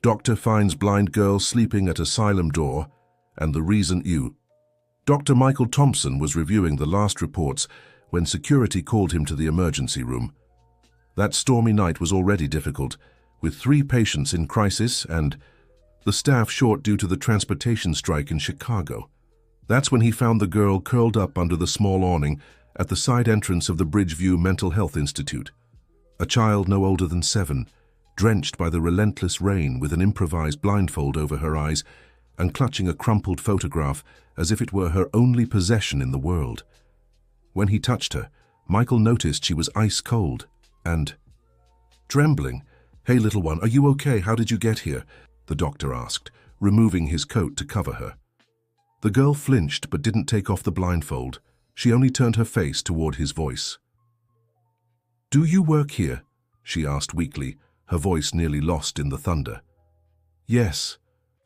Doctor finds blind girl sleeping at asylum door, and the reason you. Dr. Michael Thompson was reviewing the last reports when security called him to the emergency room. That stormy night was already difficult, with 3 patients in crisis and the staff short due to the transportation strike in Chicago. That's when he found the girl curled up under the small awning at the side entrance of the Bridgeview Mental Health Institute. A child no older than 7, drenched by the relentless rain with an improvised blindfold over her eyes and clutching a crumpled photograph as if it were her only possession in the world. When he touched her, Michael noticed she was ice cold and trembling. "Hey, little one, are you okay? How did you get here?" the doctor asked, removing his coat to cover her. The girl flinched but didn't take off the blindfold. She only turned her face toward his voice. "Do you work here?" she asked weakly, her voice nearly lost in the thunder. "Yes,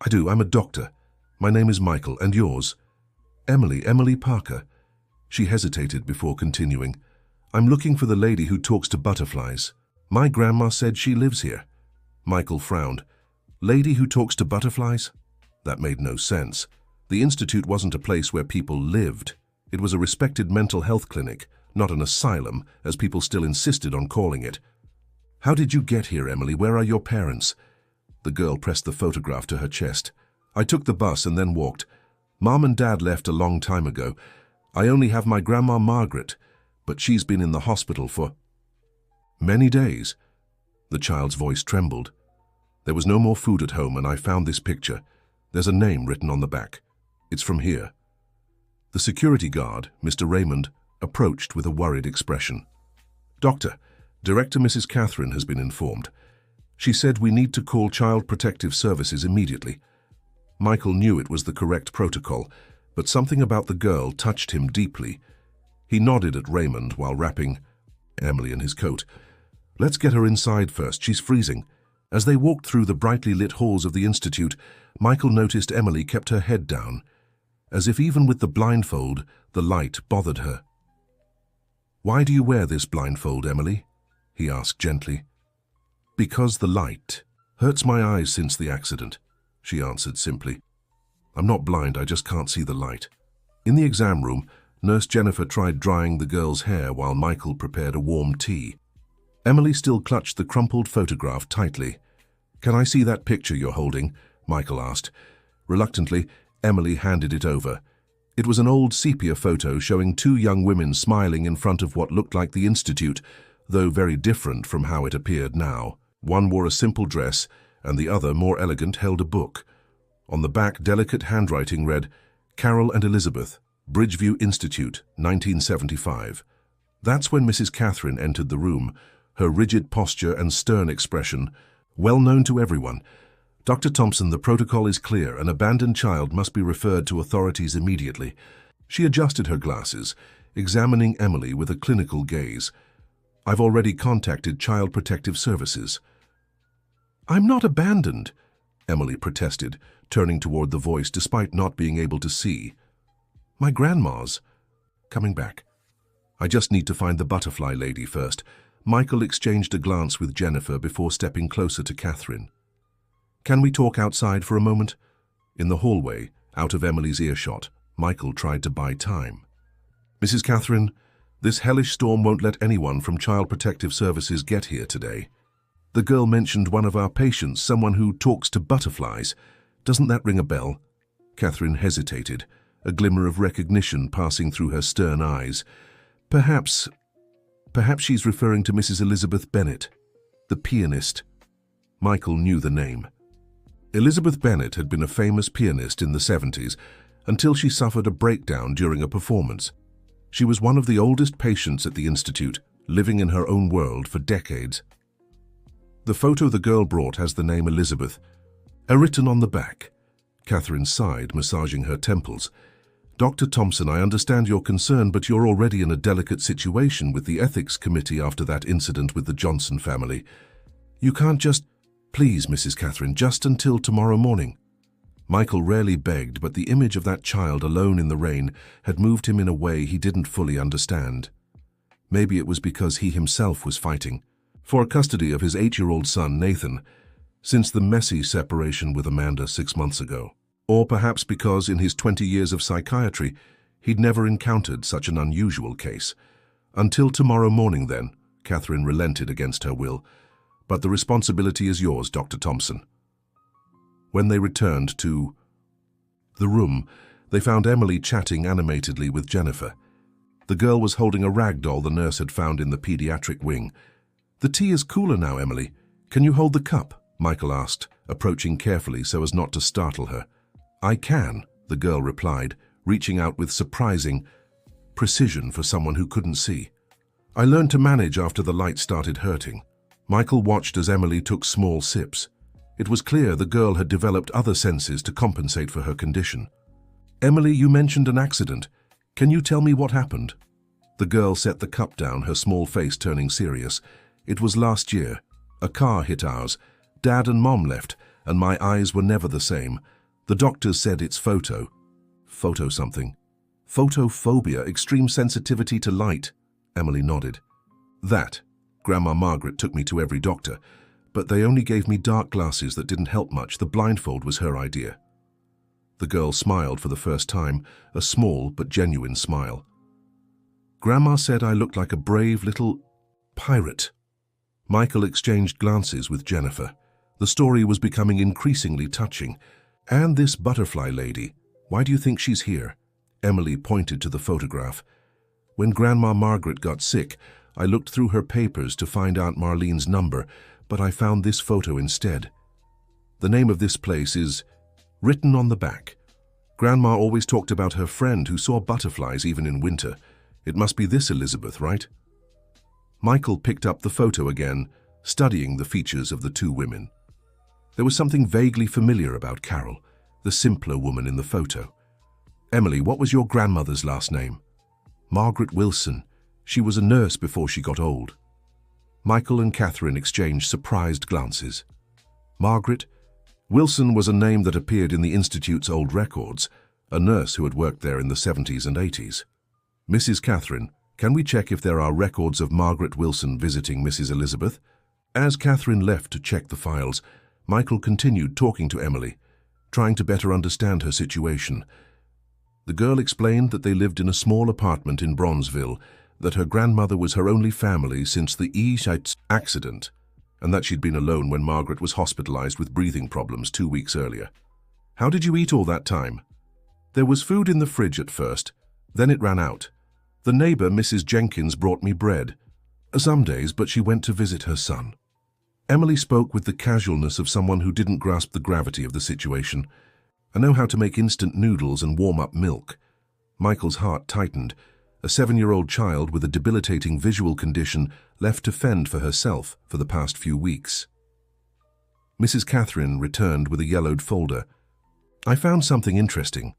I do. I'm a doctor. My name is Michael, and yours?" Emily Parker." She hesitated before continuing. "I'm looking for the lady who talks to butterflies. My grandma said she lives here." Michael frowned. "Lady who talks to butterflies?" That made no sense. The institute wasn't a place where people lived. It was a respected mental health clinic, not an asylum, as people still insisted on calling it. "How did you get here, Emily? Where are your parents?" The girl pressed the photograph to her chest. "I took the bus and then walked. Mom and Dad left a long time ago. I only have my grandma Margaret, but she's been in the hospital for many days." The child's voice trembled. "There was no more food at home and I found this picture. There's a name written on the back. It's from here." The security guard, Mr. Raymond, approached with a worried expression. "Doctor, Director Mrs. Catherine has been informed. She said we need to call Child Protective Services immediately." Michael knew it was the correct protocol, but something about the girl touched him deeply. He nodded at Raymond while wrapping Emily in his coat. "Let's get her inside first. She's freezing." As they walked through the brightly lit halls of the institute, Michael noticed Emily kept her head down, as if even with the blindfold, the light bothered her. "Why do you wear this blindfold, Emily?" he asked gently. "Because the light hurts my eyes since the accident," she answered simply. "I'm not blind, I just can't see the light." In the exam room, Nurse Jennifer tried drying the girl's hair while Michael prepared a warm tea. Emily still clutched the crumpled photograph tightly. "Can I see that picture you're holding?" Michael asked. Reluctantly, Emily handed it over. It was an old sepia photo showing 2 young women smiling in front of what looked like the institute, though very different from how it appeared now. One wore a simple dress, and the other, more elegant, held a book. On the back, delicate handwriting read, "Carol and Elizabeth, Bridgeview Institute, 1975. That's when Mrs. Catherine entered the room, her rigid posture and stern expression, well known to everyone. "Dr. Thompson, the protocol is clear. An abandoned child must be referred to authorities immediately." She adjusted her glasses, examining Emily with a clinical gaze. "I've already contacted Child Protective Services." "I'm not abandoned," Emily protested, turning toward the voice despite not being able to see. "My grandma's coming back. I just need to find the butterfly lady first." Michael exchanged a glance with Jennifer before stepping closer to Catherine. "Can we talk outside for a moment?" In the hallway, out of Emily's earshot, Michael tried to buy time. "Mrs. Catherine, this hellish storm won't let anyone from Child Protective Services get here today. The girl mentioned one of our patients, someone who talks to butterflies. Doesn't that ring a bell?" Catherine hesitated, a glimmer of recognition passing through her stern eyes. Perhaps she's referring to Mrs. Elizabeth Bennet, the pianist." Michael knew the name. Elizabeth Bennet had been a famous pianist in the 70s until she suffered a breakdown during a performance. She was one of the oldest patients at the institute, living in her own world for decades. The photo the girl brought has the name Elizabeth, written on the back. Catherine sighed, massaging her temples. "Dr. Thompson, I understand your concern, but you're already in a delicate situation with the ethics committee after that incident with the Johnson family. You can't just—" "Please, Mrs. Catherine, just until tomorrow morning." Michael rarely begged, but the image of that child alone in the rain had moved him in a way he didn't fully understand. Maybe it was because he himself was fighting for custody of his 8-year-old son, Nathan. since the messy separation with Amanda 6 months ago. Or perhaps because in his 20 years of psychiatry, he'd never encountered such an unusual case. Until tomorrow morning then, Catherine relented against her will. But the responsibility is yours, Dr. Thompson. When they returned to the room, they found Emily chatting animatedly with Jennifer. The girl was holding a rag doll the nurse had found in the pediatric wing. "The tea is cooler now, Emily. Can you hold the cup?" Michael asked, approaching carefully so as not to startle her. "I can," the girl replied, reaching out with surprising precision for someone who couldn't see. "I learned to manage after the light started hurting." Michael watched as Emily took small sips. It was clear the girl had developed other senses to compensate for her condition. "Emily, you mentioned an accident. Can you tell me what happened?" The girl set the cup down, her small face turning serious. "It was last year. A car hit ours. Dad and Mom left, and my eyes were never the same. The doctors said it's photo something. Photophobia, extreme sensitivity to light." Emily nodded. "That. Grandma Margaret took me to every doctor, but they only gave me dark glasses that didn't help much. The blindfold was her idea." The girl smiled for the first time, a small but genuine smile. "Grandma said I looked like a brave little pirate." Michael exchanged glances with Jennifer. The story was becoming increasingly touching. "And this butterfly lady, why do you think she's here?" Emily pointed to the photograph. "When Grandma Margaret got sick, I looked through her papers to find Aunt Marlene's number, but I found this photo instead. The name of this place is written on the back. Grandma always talked about her friend who saw butterflies even in winter. It must be this Elizabeth, right?" Michael picked up the photo again, studying the features of the two women. There was something vaguely familiar about Carol, the simpler woman in the photo. "Emily, what was your grandmother's last name?" "Margaret Wilson. She was a nurse before she got old." Michael and Catherine exchanged surprised glances. Margaret Wilson was a name that appeared in the Institute's old records, a nurse who had worked there in the 70s and 80s. "Mrs. Catherine, can we check if there are records of Margaret Wilson visiting Mrs. Elizabeth?" As Catherine left to check the files, Michael continued talking to Emily, trying to better understand her situation. The girl explained that they lived in a small apartment in Bronzeville, that her grandmother was her only family since the accident, and that she'd been alone when Margaret was hospitalized with breathing problems 2 weeks earlier. "How did you eat all that time?" "There was food in the fridge at first, then it ran out. The neighbor, Mrs. Jenkins, brought me bread. Some days, but she went to visit her son." Emily spoke with the casualness of someone who didn't grasp the gravity of the situation. "I know how to make instant noodles and warm up milk." Michael's heart tightened. A 7-year-old child with a debilitating visual condition left to fend for herself for the past few weeks. Mrs. Catherine returned with a yellowed folder. "I found something interesting.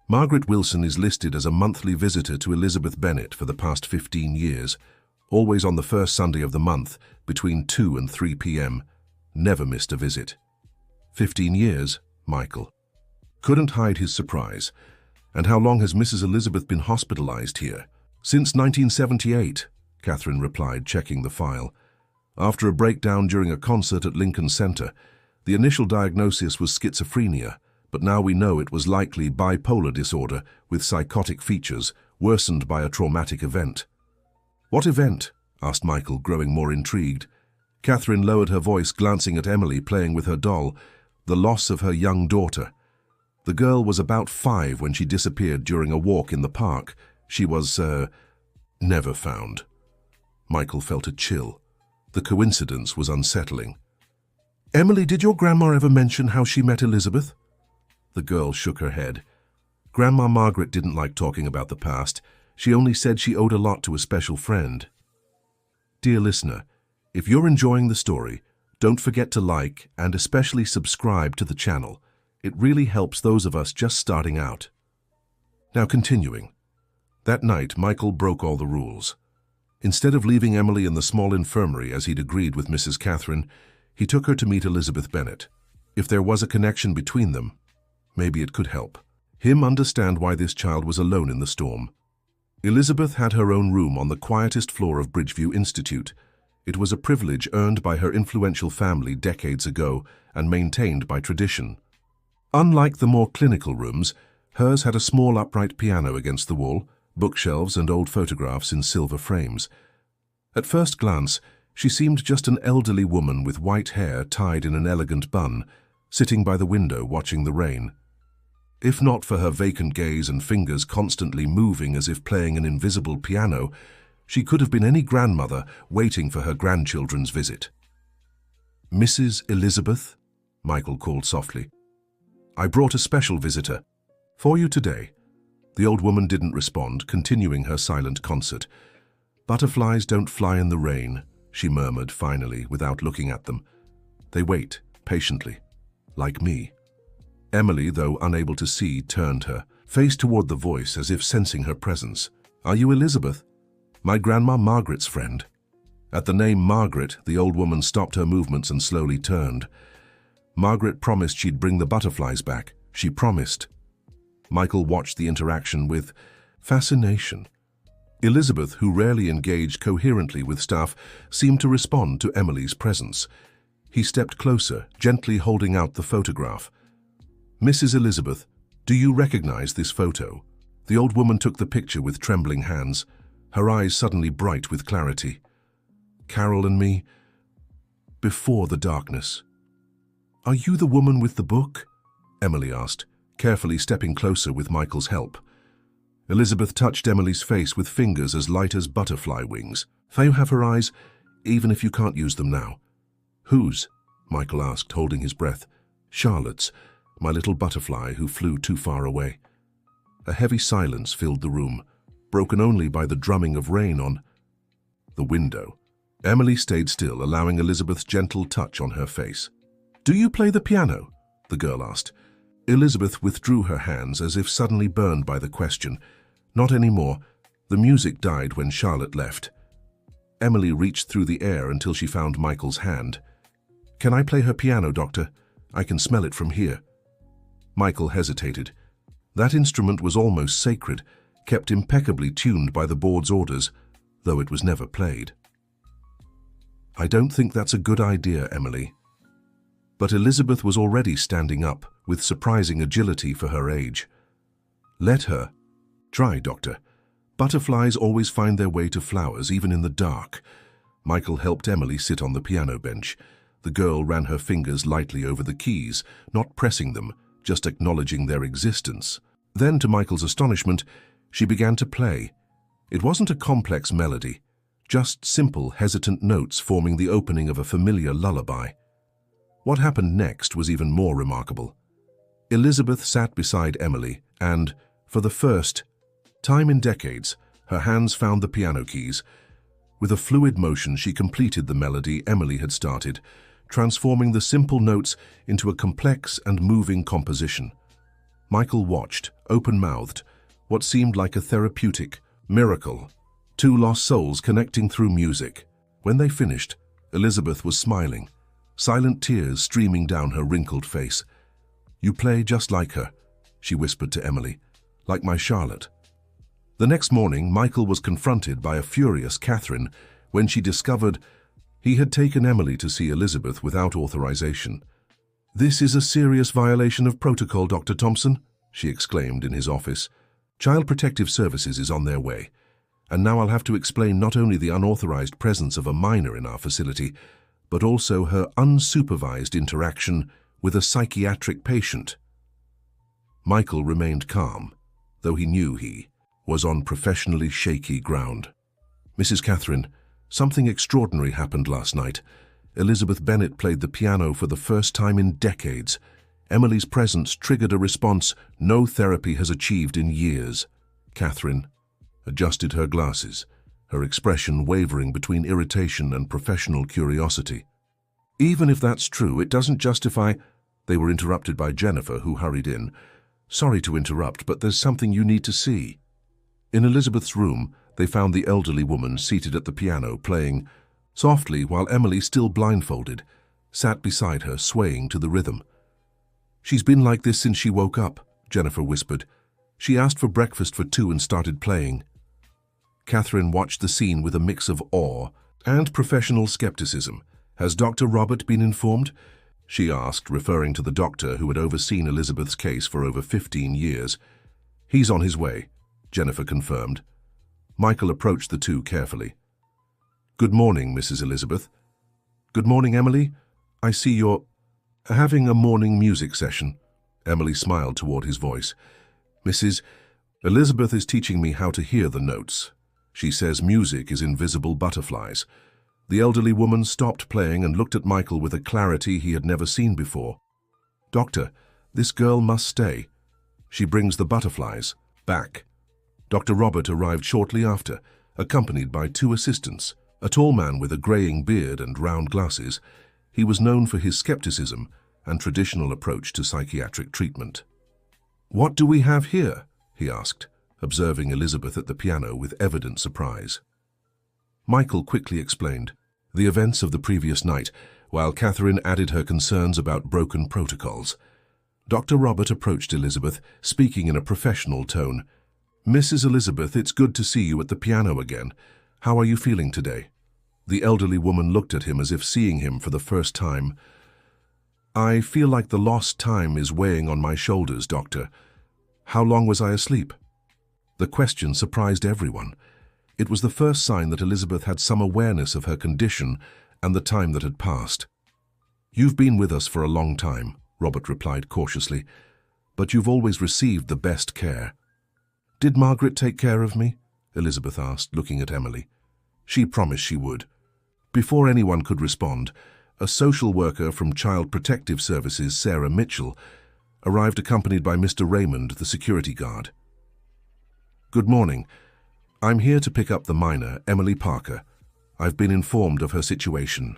Margaret Wilson is listed as a monthly visitor to Elizabeth Bennet for the past 15 years, always on the first Sunday of the month between 2 and 3 p.m. Never missed a visit." 15 years, Michael couldn't hide his surprise. "And how long has Mrs. Elizabeth been hospitalized here?" "Since 1978, Catherine replied, checking the file. "After a breakdown during a concert at Lincoln Center. The initial diagnosis was schizophrenia, but now we know it was likely bipolar disorder with psychotic features, worsened by a traumatic event." "What event?" asked Michael, growing more intrigued. Catherine lowered her voice, glancing at Emily playing with her doll. "The loss of her young daughter. The girl was about 5 when she disappeared during a walk in the park. She was, never found." Michael felt a chill. The coincidence was unsettling. "Emily, did your grandma ever mention how she met Elizabeth?" The girl shook her head. "Grandma Margaret didn't like talking about the past. She only said she owed a lot to a special friend." Dear listener, if you're enjoying the story, don't forget to like and especially subscribe to the channel. It really helps those of us just starting out. Now continuing. That night, Michael broke all the rules. Instead of leaving Emily in the small infirmary as he'd agreed with Mrs. Catherine, he took her to meet Elizabeth Bennet. If there was a connection between them, maybe it could help him understand why this child was alone in the storm. Elizabeth had her own room on the quietest floor of Bridgeview Institute. It was a privilege earned by her influential family decades ago and maintained by tradition. Unlike the more clinical rooms, hers had a small upright piano against the wall, bookshelves and old photographs in silver frames. At first glance, she seemed just an elderly woman with white hair tied in an elegant bun, sitting by the window watching the rain. If not for her vacant gaze and fingers constantly moving as if playing an invisible piano, she could have been any grandmother waiting for her grandchildren's visit. "Mrs. Elizabeth?" Michael called softly. "I brought a special visitor. For you today." The old woman didn't respond, continuing her silent concert. "Butterflies don't fly in the rain," she murmured finally, without looking at them. "They wait, patiently, like me." Emily, though unable to see, turned her face toward the voice as if sensing her presence. "Are you Elizabeth? My grandma Margaret's friend." At the name Margaret, the old woman stopped her movements and slowly turned. "Margaret promised she'd bring the butterflies back. She promised." Michael watched the interaction with fascination. Elizabeth, who rarely engaged coherently with staff, seemed to respond to Emily's presence. He stepped closer, gently holding out the photograph. "Mrs. Elizabeth, do you recognize this photo?" The old woman took the picture with trembling hands, her eyes suddenly bright with clarity. "Carol and me, before the darkness." "Are you the woman with the book?" Emily asked, carefully stepping closer with Michael's help. Elizabeth touched Emily's face with fingers as light as butterfly wings. "You have her eyes, even if you can't use them now." "Whose?" Michael asked, holding his breath. "Charlotte's, my little butterfly who flew too far away." A heavy silence filled the room, broken only by the drumming of rain on the window. Emily stayed still, allowing Elizabeth's gentle touch on her face. "Do you play the piano?" the girl asked. Elizabeth withdrew her hands as if suddenly burned by the question. "Not anymore. The music died when Charlotte left." Emily reached through the air until she found Michael's hand. "Can I play her piano, Doctor? I can smell it from here." Michael hesitated. That instrument was almost sacred, kept impeccably tuned by the board's orders, though it was never played. "I don't think that's a good idea, Emily." But Elizabeth was already standing up, with surprising agility for her age. "Let her. Try, Doctor. Butterflies always find their way to flowers, even in the dark." Michael helped Emily sit on the piano bench. The girl ran her fingers lightly over the keys, not pressing them, just acknowledging their existence. Then, to Michael's astonishment, she began to play. It wasn't a complex melody, just simple, hesitant notes forming the opening of a familiar lullaby. What happened next was even more remarkable. Elizabeth sat beside Emily and, for the first time in decades, her hands found the piano keys. With a fluid motion, she completed the melody Emily had started, transforming the simple notes into a complex and moving composition. Michael watched, open-mouthed, what seemed like a therapeutic miracle. Two lost souls connecting through music. When they finished, Elizabeth was smiling, silent tears streaming down her wrinkled face. "You play just like her," she whispered to Emily, "like my Charlotte." The next morning, Michael was confronted by a furious Catherine when she discovered he had taken Emily to see Elizabeth without authorization. "This is a serious violation of protocol, Dr. Thompson," she exclaimed in his office. "Child Protective Services is on their way, and now I'll have to explain not only the unauthorized presence of a minor in our facility, but also her unsupervised interaction with a psychiatric patient." Michael remained calm, though he knew he was on professionally shaky ground. "Mrs. Catherine, something extraordinary happened last night. Elizabeth Bennet played the piano for the first time in decades. Emily's presence triggered a response no therapy has achieved in years." Catherine adjusted her glasses, her expression wavering between irritation and professional curiosity. "Even if that's true, it doesn't justify—" They were interrupted by Jennifer, who hurried in. "Sorry to interrupt, but there's something you need to see." In Elizabeth's room, they found the elderly woman seated at the piano, playing softly while Emily, still blindfolded, sat beside her, swaying to the rhythm. "She's been like this since she woke up," Jennifer whispered. "She asked for breakfast for two and started playing." Catherine watched the scene with a mix of awe And professional skepticism. Has Dr. Robert been informed? She asked, referring to the doctor who had overseen Elizabeth's case for over 15 years. He's on his way, Jennifer confirmed. Michael approached the two carefully. Good morning, Mrs. Elizabeth. Good morning, Emily. I see you're having a morning music session. Emily smiled toward his voice. Mrs. Elizabeth is teaching me how to hear the notes. She says music is invisible butterflies. The elderly woman stopped playing and looked at Michael with a clarity he had never seen before. Doctor, this girl must stay. She brings the butterflies back. Dr. Robert arrived shortly after, accompanied by two assistants, a tall man with a graying beard and round glasses. He was known for his skepticism and traditional approach to psychiatric treatment. What do we have here? He asked, observing Elizabeth at the piano with evident surprise. Michael quickly explained the events of the previous night, while Catherine added her concerns about broken protocols. Dr. Robert approached Elizabeth, speaking in a professional tone. Mrs. Elizabeth, it's good to see you at the piano again. How are you feeling today? The elderly woman looked at him as if seeing him for the first time. I feel like the lost time is weighing on my shoulders, Doctor. How long was I asleep? The question surprised everyone. It was the first sign that Elizabeth had some awareness of her condition and the time that had passed. You've been with us for a long time, Robert replied cautiously, but you've always received the best care. Did Margaret take care of me? Elizabeth asked, looking at Emily. She promised she would. Before anyone could respond, a social worker from Child Protective Services, Sarah Mitchell, arrived accompanied by Mr. Raymond, the security guard. Good morning. I'm here to pick up the minor, Emily Parker. I've been informed of her situation.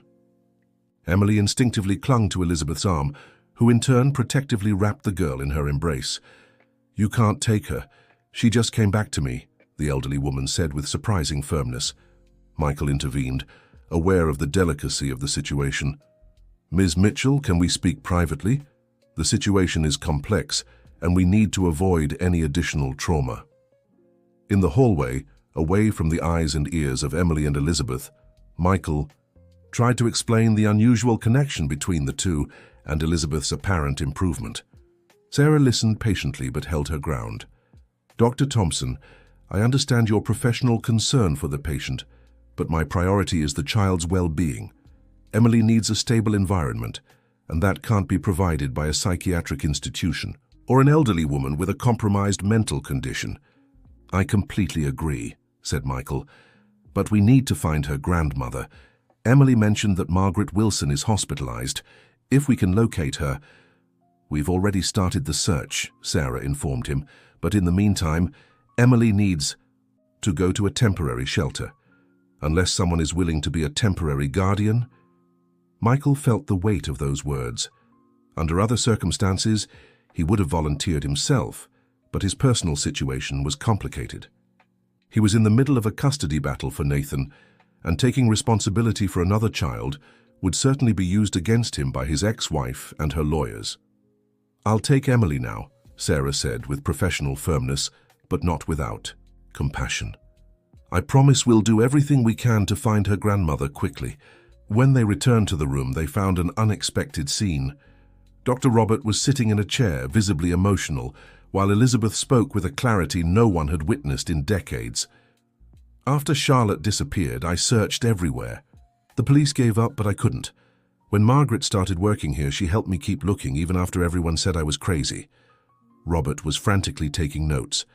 Emily instinctively clung to Elizabeth's arm, who in turn protectively wrapped the girl in her embrace. You can't take her. She just came back to me, the elderly woman said with surprising firmness. Michael intervened, aware of the delicacy of the situation. Ms. Mitchell, can we speak privately? The situation is complex, and we need to avoid any additional trauma. In the hallway, away from the eyes and ears of Emily and Elizabeth, Michael tried to explain the unusual connection between the two and Elizabeth's apparent improvement. Sarah listened patiently but held her ground. Dr. Thompson, I understand your professional concern for the patient, but my priority is the child's well-being. Emily needs a stable environment, and that can't be provided by a psychiatric institution or an elderly woman with a compromised mental condition. I completely agree, said Michael, but we need to find her grandmother. Emily mentioned that Margaret Wilson is hospitalized. If we can locate her... We've already started the search, Sarah informed him, but in the meantime, Emily needs to go to a temporary shelter. Unless someone is willing to be a temporary guardian. Michael felt the weight of those words. Under other circumstances, he would have volunteered himself, but his personal situation was complicated. He was in the middle of a custody battle for Nathan, and taking responsibility for another child would certainly be used against him by his ex-wife and her lawyers. I'll take Emily now, Sarah said with professional firmness, but not without compassion. I promise we'll do everything we can to find her grandmother quickly. When they returned to the room, they found an unexpected scene. Dr. Robert was sitting in a chair, visibly emotional, while Elizabeth spoke with a clarity no one had witnessed in decades. After Charlotte disappeared, I searched everywhere. The police gave up, but I couldn't. When Margaret started working here, she helped me keep looking, even after everyone said I was crazy. Robert was frantically taking notes.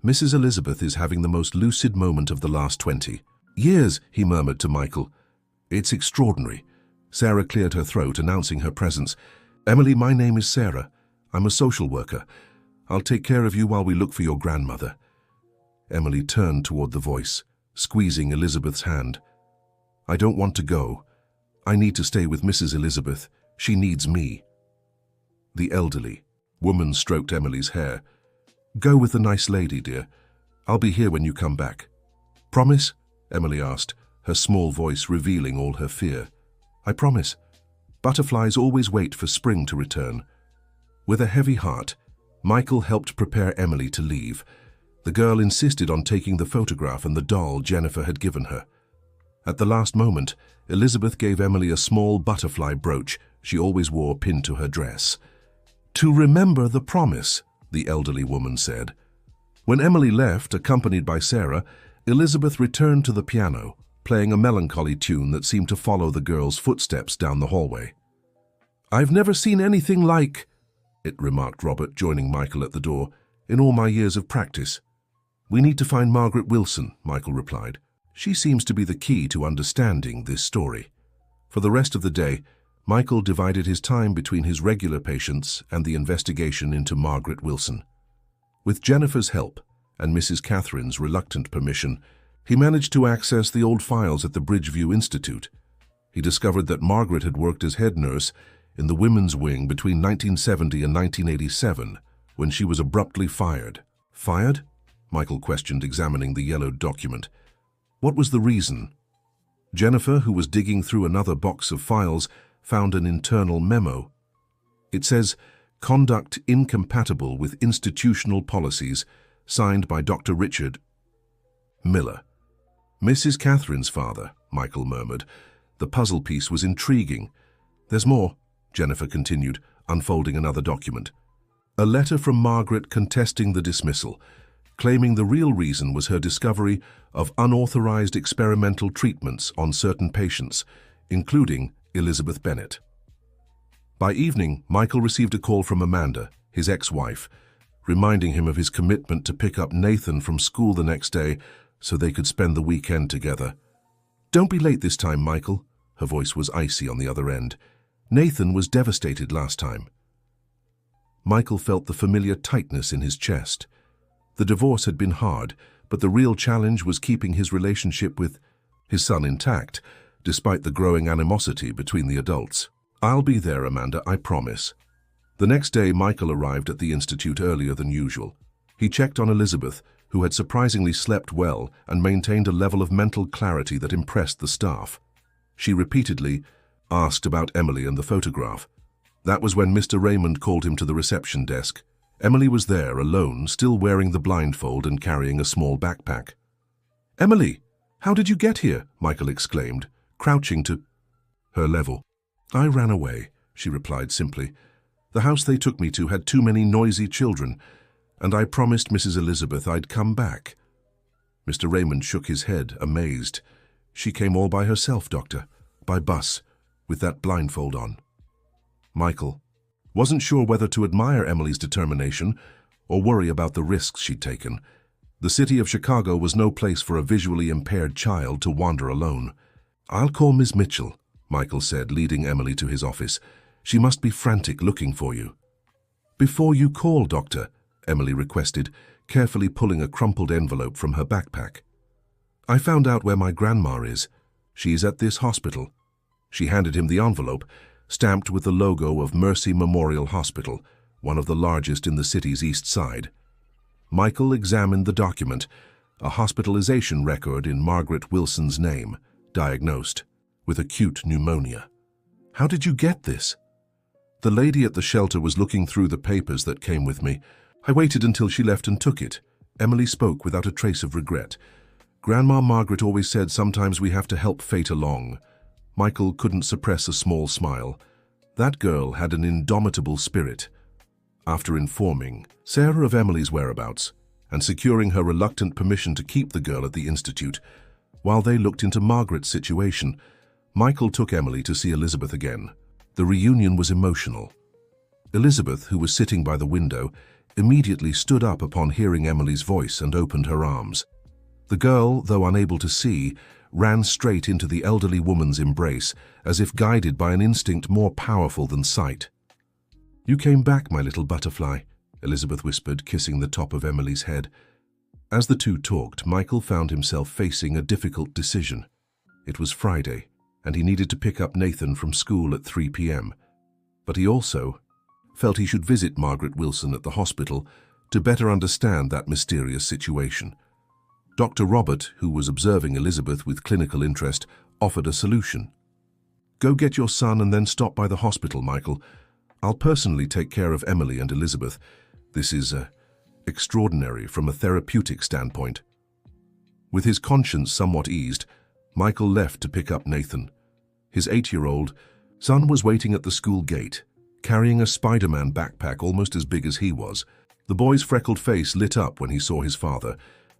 Mrs. Elizabeth is having the most lucid moment of the last 20 years, he murmured to Michael. It's extraordinary. Sarah cleared her throat, announcing her presence. Emily, my name is Sarah. I'm a social worker. I'll take care of you while we look for your grandmother. Emily turned toward the voice, squeezing Elizabeth's hand. I don't want to go. I need to stay with Mrs. Elizabeth. She needs me. The elderly woman stroked Emily's hair. Go with the nice lady, dear. I'll be here when you come back. Promise? Emily asked, her small voice revealing all her fear. I promise. Butterflies always wait for spring to return. With a heavy heart, Michael helped prepare Emily to leave. The girl insisted on taking the photograph and the doll Jennifer had given her. At the last moment, Elizabeth gave Emily a small butterfly brooch she always wore pinned to her dress. "To remember the promise," the elderly woman said. When Emily left, accompanied by Sarah, Elizabeth returned to the piano, playing a melancholy tune that seemed to follow the girl's footsteps down the hallway. "I've never seen anything like it," remarked Robert, joining Michael at the door, "in all my years of practice." "We need to find Margaret Wilson," Michael replied. "She seems to be the key to understanding this story." For the rest of the day, Michael divided his time between his regular patients and the investigation into Margaret Wilson. With Jennifer's help and Mrs. Catherine's reluctant permission, he managed to access the old files at the Bridgeview Institute. He discovered that Margaret had worked as head nurse in the women's wing between 1970 and 1987, when she was abruptly fired. "Fired?" Michael questioned, examining the yellowed document. "What was the reason?" Jennifer, who was digging through another box of files, found an internal memo. It says, "Conduct incompatible with institutional policies," signed by Dr. Richard Miller. "Mrs. Catherine's father," Michael murmured. The puzzle piece was intriguing. "There's more," Jennifer continued, unfolding another document. "A letter from Margaret contesting the dismissal, claiming the real reason was her discovery of unauthorized experimental treatments on certain patients, including Elizabeth Bennet." By evening, Michael received a call from Amanda, his ex-wife, reminding him of his commitment to pick up Nathan from school the next day so they could spend the weekend together. "Don't be late this time, Michael." Her voice was icy on the other end. "Nathan was devastated last time." Michael felt the familiar tightness in his chest. The divorce had been hard, but the real challenge was keeping his relationship with his son intact, despite the growing animosity between the adults. "I'll be there, Amanda, I promise." The next day, Michael arrived at the institute earlier than usual. He checked on Elizabeth, who had surprisingly slept well and maintained a level of mental clarity that impressed the staff. She repeatedly asked about Emily and the photograph. That was when Mr. Raymond called him to the reception desk. Emily was there, alone, still wearing the blindfold and carrying a small backpack. "Emily, how did you get here?" Michael exclaimed, crouching to her level. "I ran away," she replied simply. "The house they took me to had too many noisy children, and I promised Mrs. Elizabeth I'd come back." Mr. Raymond shook his head, amazed. "She came all by herself, Doctor, by bus, with that blindfold on." Michael wasn't sure whether to admire Emily's determination or worry about the risks she'd taken. The city of Chicago was no place for a visually impaired child to wander alone. "I'll call Miss Mitchell," Michael said, leading Emily to his office. "She must be frantic looking for you." "Before you call, Doctor," Emily requested, carefully pulling a crumpled envelope from her backpack. "I found out where my grandma is. She's at this hospital." She handed him the envelope, stamped with the logo of Mercy Memorial Hospital, one of the largest in the city's east side. Michael examined the document, a hospitalization record in Margaret Wilson's name, diagnosed with acute pneumonia. "How did you get this?" "The lady at the shelter was looking through the papers that came with me. I waited until she left and took it." Emily spoke without a trace of regret. "Grandma Margaret always said sometimes we have to help fate along." Michael couldn't suppress a small smile. That girl had an indomitable spirit. After informing Sarah of Emily's whereabouts and securing her reluctant permission to keep the girl at the institute, while they looked into Margaret's situation, Michael took Emily to see Elizabeth again. The reunion was emotional. Elizabeth, who was sitting by the window, immediately stood up upon hearing Emily's voice and opened her arms. The girl, though unable to see, ran straight into the elderly woman's embrace, as if guided by an instinct more powerful than sight. "You came back, my little butterfly," Elizabeth whispered, kissing the top of Emily's head. As the two talked, Michael found himself facing a difficult decision. It was Friday, and he needed to pick up Nathan from school at 3 p.m. But he also felt he should visit Margaret Wilson at the hospital to better understand that mysterious situation. Dr. Robert, who was observing Elizabeth with clinical interest, offered a solution. "Go get your son and then stop by the hospital, Michael. I'll personally take care of Emily and Elizabeth. This is extraordinary from a therapeutic standpoint." With his conscience somewhat eased, Michael left to pick up Nathan. His 8-year-old son was waiting at the school gate, carrying a Spider-Man backpack almost as big as he was. The boy's freckled face lit up when he saw his father,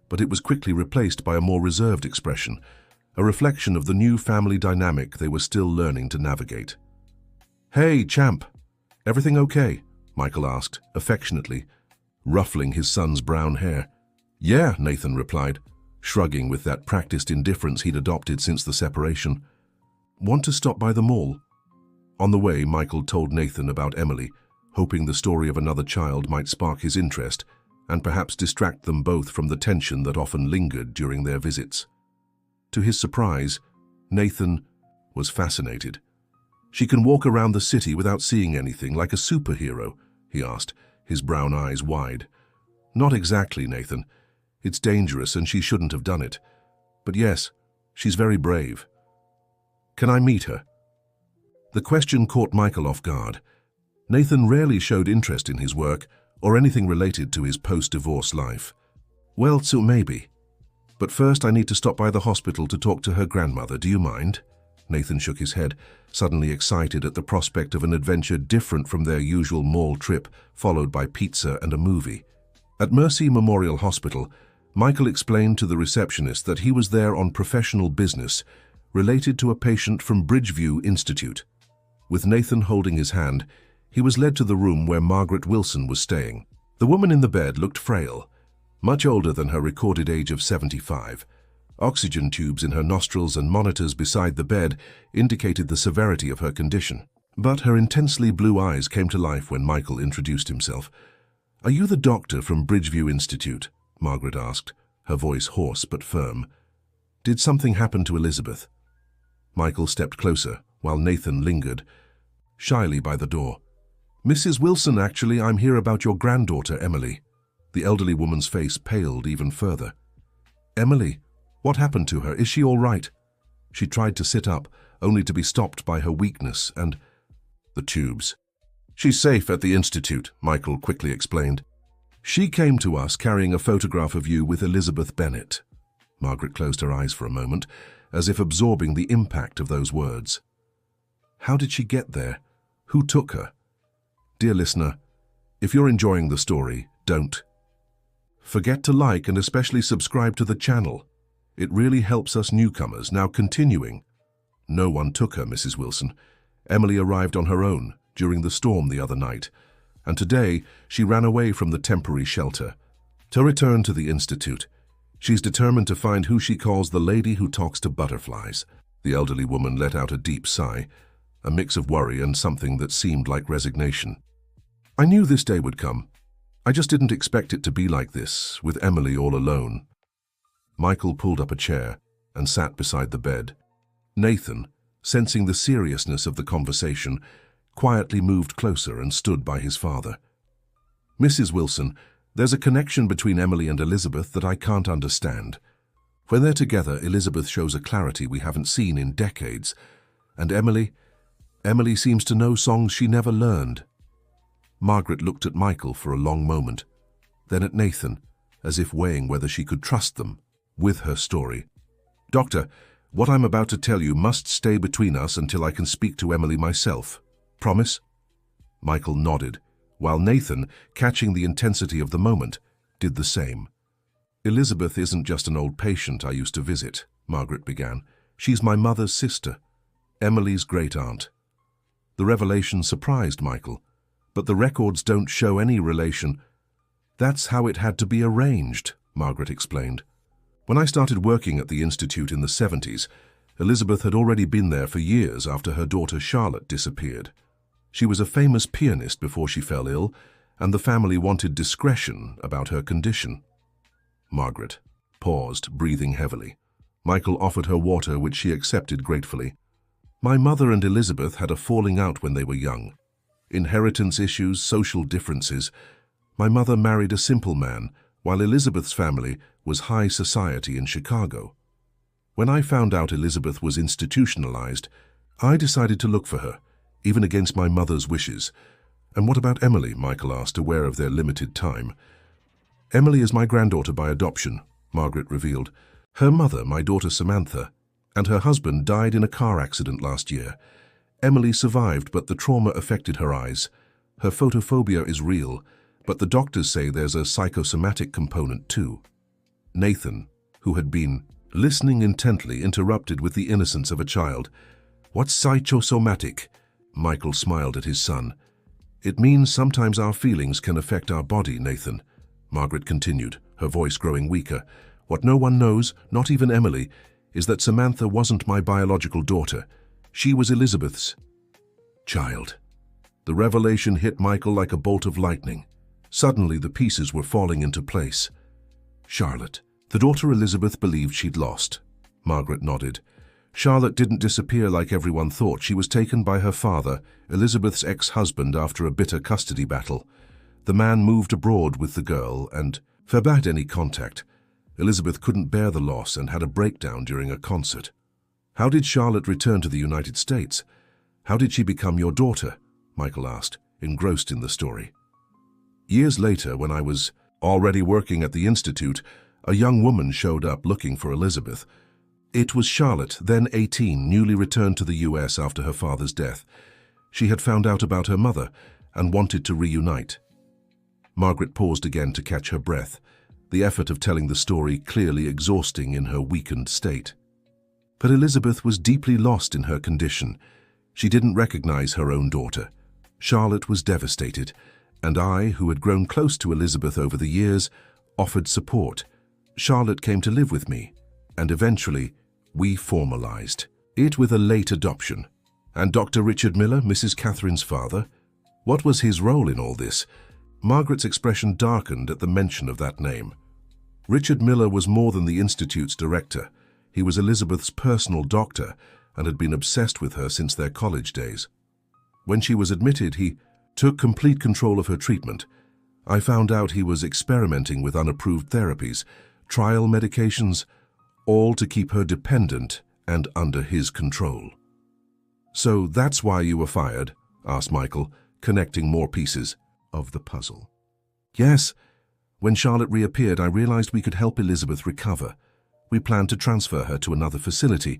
but it was quickly replaced by a more reserved expression, a reflection of the new family dynamic they were still learning to navigate. "Hey, champ, everything okay?" Michael asked, affectionately, ruffling his son's brown hair. "Yeah," Nathan replied, shrugging with that practiced indifference he'd adopted since the separation. "Want to stop by the mall?" On the way, Michael told Nathan about Emily, hoping the story of another child might spark his interest and perhaps distract them both from the tension that often lingered during their visits. To his surprise, Nathan was fascinated. "She can walk around the city without seeing anything, like a superhero?" he asked, his brown eyes wide. "Not exactly, Nathan. It's dangerous and she shouldn't have done it. But yes, she's very brave." "Can I meet her?" The question caught Michael off guard. Nathan rarely showed interest in his work or anything related to his post-divorce life. "Well, so maybe. But first I need to stop by the hospital to talk to her grandmother. Do you mind?" Nathan shook his head, suddenly excited at the prospect of an adventure different from their usual mall trip, followed by pizza and a movie. At Mercy Memorial Hospital, Michael explained to the receptionist that he was there on professional business related to a patient from Bridgeview Institute. With Nathan holding his hand, he was led to the room where Margaret Wilson was staying. The woman in the bed looked frail, much older than her recorded age of 75. Oxygen tubes in her nostrils and monitors beside the bed indicated the severity of her condition. But her intensely blue eyes came to life when Michael introduced himself. "Are you the doctor from Bridgeview Institute?" Margaret asked, her voice hoarse but firm. "Did something happen to Elizabeth?" Michael stepped closer, while Nathan lingered, shyly by the door. "Mrs. Wilson, actually, I'm here about your granddaughter, Emily." The elderly woman's face paled even further. "Emily? What happened to her? Is she all right?" She tried to sit up, only to be stopped by her weakness and the tubes. "She's safe at the Institute," Michael quickly explained. "She came to us carrying a photograph of you with Elizabeth Bennet." Margaret closed her eyes for a moment, as if absorbing the impact of those words. How did she get there? Who took her? Dear listener, if you're enjoying the story, don't forget to like and especially subscribe to the channel. It really helps us newcomers. Now continuing. No one took her, Mrs. Wilson. Emily arrived on her own during the storm the other night, and today she ran away from the temporary shelter. To return to the Institute, she's determined to find who she calls the lady who talks to butterflies. The elderly woman let out a deep sigh, a mix of worry and something that seemed like resignation. I knew this day would come. I just didn't expect it to be like this, with Emily all alone. Michael pulled up a chair and sat beside the bed. Nathan, sensing the seriousness of the conversation, quietly moved closer and stood by his father. Mrs. Wilson, there's a connection between Emily and Elizabeth that I can't understand. When they're together, Elizabeth shows a clarity we haven't seen in decades. And Emily seems to know songs she never learned. Margaret looked at Michael for a long moment, then at Nathan, as if weighing whether she could trust them with her story. Doctor, what I'm about to tell you must stay between us until I can speak to Emily myself. Promise? Michael nodded, while Nathan, catching the intensity of the moment, did the same. Elizabeth isn't just an old patient I used to visit, Margaret began. She's my mother's sister, Emily's great-aunt. The revelation surprised Michael, but the records don't show any relation. That's how it had to be arranged, Margaret explained. When I started working at the Institute in the 70s, Elizabeth had already been there for years after her daughter Charlotte disappeared. She was a famous pianist before she fell ill, and the family wanted discretion about her condition. Margaret paused, breathing heavily. Michael offered her water, which she accepted gratefully. My mother and Elizabeth had a falling out when they were young. Inheritance issues, social differences. My mother married a simple man, while Elizabeth's family was high society in Chicago. When I found out Elizabeth was institutionalized, I decided to look for her, even against my mother's wishes. And what about Emily? Michael asked, aware of their limited time. Emily is my granddaughter by adoption, Margaret revealed. Her mother, my daughter Samantha, and her husband died in a car accident last year. Emily survived, but the trauma affected her eyes. Her photophobia is real, but the doctors say there's a psychosomatic component too. Nathan, who had been listening intently, interrupted with the innocence of a child. What's psychosomatic? Michael smiled at his son. It means sometimes our feelings can affect our body, Nathan. Margaret continued, her voice growing weaker. What no one knows, not even Emily, is that Samantha wasn't my biological daughter. She was Elizabeth's child. The revelation hit Michael like a bolt of lightning. Suddenly the pieces were falling into place. Charlotte, the daughter Elizabeth believed she'd lost. Margaret nodded. Charlotte didn't disappear like everyone thought. She was taken by her father, Elizabeth's ex-husband, after a bitter custody battle. The man moved abroad with the girl and forbade any contact. Elizabeth couldn't bear the loss and had a breakdown during a concert. How did Charlotte return to the United States? How did she become your daughter? Michael asked, engrossed in the story. Years later, when I was already working at the Institute, a young woman showed up looking for Elizabeth. It was Charlotte, then 18, newly returned to the US after her father's death. She had found out about her mother and wanted to reunite. Margaret paused again to catch her breath, the effort of telling the story clearly exhausting in her weakened state. But Elizabeth was deeply lost in her condition. She didn't recognize her own daughter. Charlotte was devastated, and I, who had grown close to Elizabeth over the years, offered support. Charlotte came to live with me, and eventually we formalized it with a late adoption. And Dr. Richard Miller, Mrs. Catherine's father, what was his role in all this? Margaret's expression darkened at the mention of that name. Richard Miller was more than the Institute's director. He was Elizabeth's personal doctor and had been obsessed with her since their college days. When she was admitted, he took complete control of her treatment. I found out he was experimenting with unapproved therapies, trial medications, all to keep her dependent and under his control. So that's why you were fired? Asked Michael, connecting more pieces of the puzzle. Yes. When Charlotte reappeared, I realized we could help Elizabeth recover. We planned to transfer her to another facility.